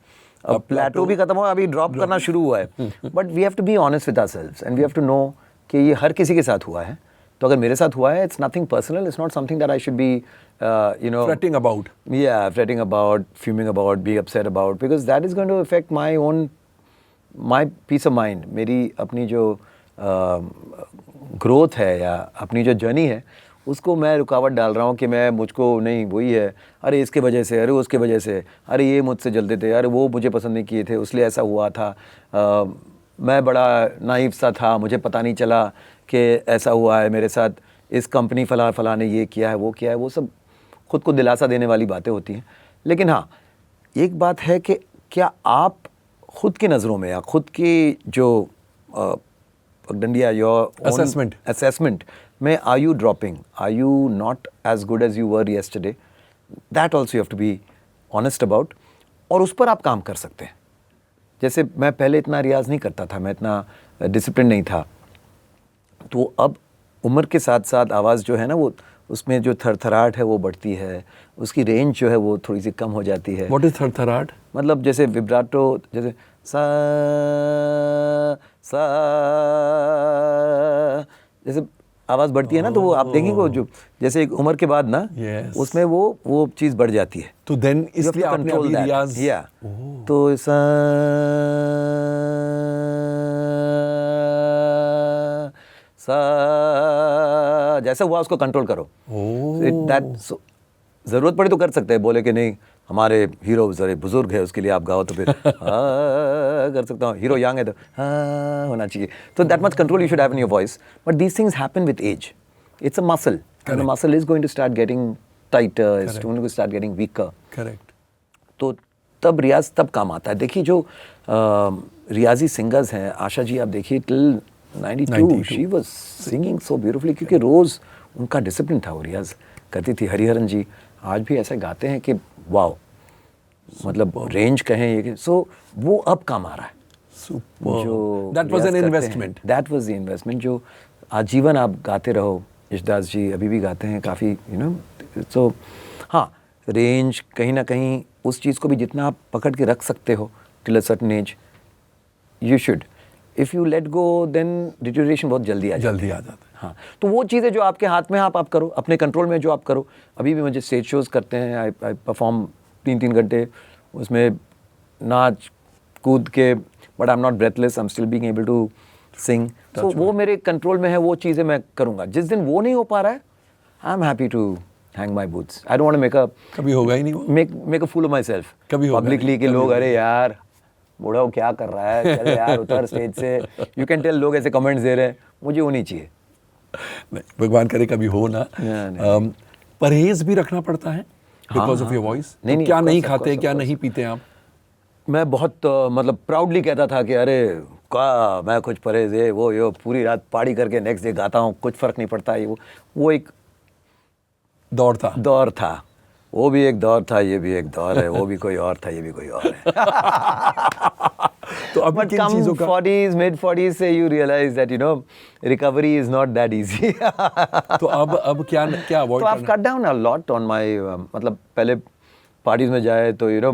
अब प्लेटो भी ख़त्म हुआ, अभी ड्रॉप करना शुरू हुआ है। But we have to be honest with ourselves and we have to know कि ये हर किसी के साथ हुआ है। तो अगर मेरे साथ हुआ है, it's nothing personal, it's not something that I should be you know, fretting about. Yeah, fretting about, fuming about, being upset about, because that is going to affect my peace of mind. मेरी अपनी जो growth है या अपनी जो journey है उसको मैं रुकावट डाल रहा हूँ कि मैं मुझको नहीं, वही है, अरे इसके वजह से, अरे उसके वजह से, अरे ये मुझसे जलते थे, अरे वो मुझे पसंद नहीं किए थे इसलिए ऐसा हुआ था, मैं बड़ा नाइव सा था, मुझे पता नहीं चला कि ऐसा हुआ है मेरे साथ, इस कंपनी फला ने ये किया है, वो किया है। वो सब खुद को दिलासा देने वाली बातें होती हैं। लेकिन हाँ, एक बात है कि क्या आप खुद की नज़रों में या खुद की जो पगडंडिया योर असेसमेंट में are you dropping, are you not as good as you were yesterday, that also you have to be honest about, और उस पर आप काम कर सकते हैं। जैसे मैं पहले इतना रियाज़ नहीं करता था, मैं इतना डिसिप्लिन नहीं था, तो अब उम्र के साथ साथ आवाज़ जो है ना वो उसमें जो थरथराहट है वो बढ़ती है, उसकी रेंज जो है वो थोड़ी सी कम हो जाती है। व्हाट इज थरथराहट? मतलब जैसे विब्राटो, जैसे सा जैसे आवाज़ बढ़ती है ना, तो वो आप देखेंगे वो जो जैसे एक उम्र के बाद ना उसमें वो चीज़ बढ़ जाती है। तो देन इसलिए आपने अभी रियाज तो जैसा हुआ उसको कंट्रोल करो। ज़रूरत पड़े तो कर सकते हैं, बोले कि नहीं हमारे हीरो जरे बुजुर्ग है उसके लिए आप गाओ, तो फिर कर सकता हूँ, हीरो यंग है तो होना चाहिए। तो that much control you should have in your voice, but these things happen with age, it's a muscle and the muscle is going to start getting tighter, it's going to start getting weaker. Correct. तो तब रियाज तब काम आता है। देखिए जो रियाजी singers हैं, आशा जी आप देखिए till 92 she was singing so beautifully, क्योंकि रोज़ उनका डिसिप्लिन था, वो रियाज करती थी। हरिहरन जी आज भी ऐसे गाते हैं कि वाओ, मतलब रेंज कहें ये, सो वो अब काम आ रहा है। जो that was an investment, that was the investment जो आजीवन आप गाते रहो। यशदास जी अभी भी गाते हैं काफ़ी, यू नो। सो हाँ, रेंज, कहीं ना कहीं उस चीज़ को भी जितना आप पकड़ के रख सकते हो till a certain age, you should. If you let go then deterioration बहुत जल्दी आ जाता है. जल्दी आ जाता है. हाँ, तो वो चीज़ें जो आपके हाथ में आप करो, अपने कंट्रोल में जो आप करो. अभी भी मुझे स्टेज शोज़ करते हैं, आई परफॉर्म 3-3 घंटे, उसमें नाच कूद के, but I am not breathless, I am still being able to sing. तो वो मेरे कंट्रोल में है, वो चीज़ें मैं करूँगा. जिस दिन वो नहीं हो पा रहा है, I am happy to hang my boots. I don't want to make a कभी होगा ही नहीं वो. Make a fool of myself कभी होगा पब्लिकली नहीं, कि कभी लोग होगा अरे यार बूढ़ा वो क्या कर रहा है, चल यार उतर स्टेज से. यू कैन टेल लोग ऐसे कमेंट्स दे रहे हैं, मुझे वो नहीं चाहिए. नहीं, भगवान करे कभी हो ना. नहीं. परहेज भी रखना पड़ता है बिकॉज ऑफ योर वॉइस. नहीं, क्या of नहीं course, खाते, of क्या course. नहीं पीते आप? मैं बहुत मतलब प्राउडली कहता था कि अरे क्या मैं कुछ परहेज है वो ये पूरी रात पार्टी करके नेक्स्ट डे गाता हूँ, कुछ फर्क नहीं पड़ता. ये वो एक दौड़ था. वो भी एक दौर था, ये भी एक दौर है. वो भी कोई और था, ये भी कोई और है. तो अब But किन come चीजों का 40s, mid 40s से you realize that you know recovery is not that easy. तो अब क्या अवॉइड तो I've cut down a lot on my मतलब पहले पार्टीज में जाए तो you know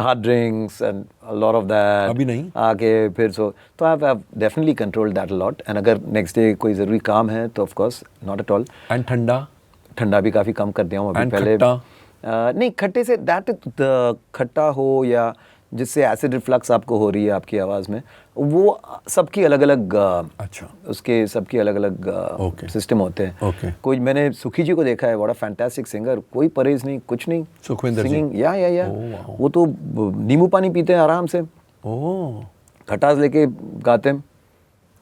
hard drinks and a lot of that. अभी नहीं? आके फिर तो I've definitely controlled that a lot. And अगर next day कोई ज़रूरी काम है तो of course not at all. And ठंडा भी काफ़ी कम कर दिया हूँ अभी. And पहले खट्टा? नहीं, खट्टे से खट्टा हो या जिससे एसिड रिफ्लक्स आपको हो रही है आपकी आवाज़ में, वो सबकी अलग अलग अच्छा. उसके सबकी अलग अलग Okay. सिस्टम होते हैं. Okay. कोई मैंने सुखी जी को देखा है, व्हाट अ फैंटास्टिक सिंगर, कोई परहेज नहीं, कुछ नहीं. सुखविंदर जी. Singing, या Oh, wow. वो तो नींबू पानी पीते हैं आराम से, ओह. खटास लेके गाते हैं.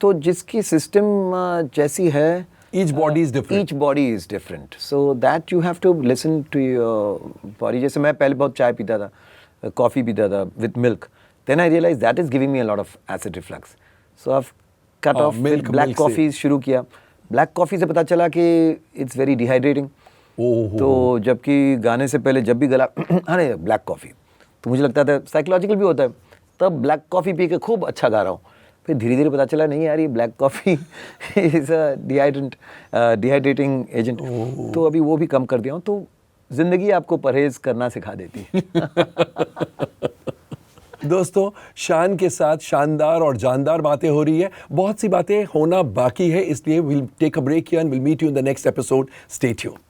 तो जिसकी सिस्टम जैसी है, Each body is different. Each body is different. So that you have to listen to your body. जैसे मैं पहले बहुत चाय पीता था, कॉफ़ी पीता था with milk. Then I realized that is giving me a lot of acid reflux. So I've cut off milk black से. coffee शुरू किया. Black coffee से पता चला कि it's very dehydrating. ओह. तो जबकि गाने से पहले जब भी गला अरे ब्लैक कॉफ़ी, तो मुझे लगता था साइकोलॉजिकल भी होता है, तब ब्लैक कॉफ़ी पी के खूब अच्छा गा रहा हूँ. फिर धीरे धीरे पता चला नहीं यार, ये black coffee is a dehydrating agent. तो अभी वो भी कम कर दिया हूँ. तो ज़िंदगी आपको परहेज करना सिखा देती है. दोस्तों, शान के साथ शानदार और जानदार बातें हो रही है. बहुत सी बातें होना बाकी है, इसलिए will take a break here and will meet you in the next episode. Stay tuned.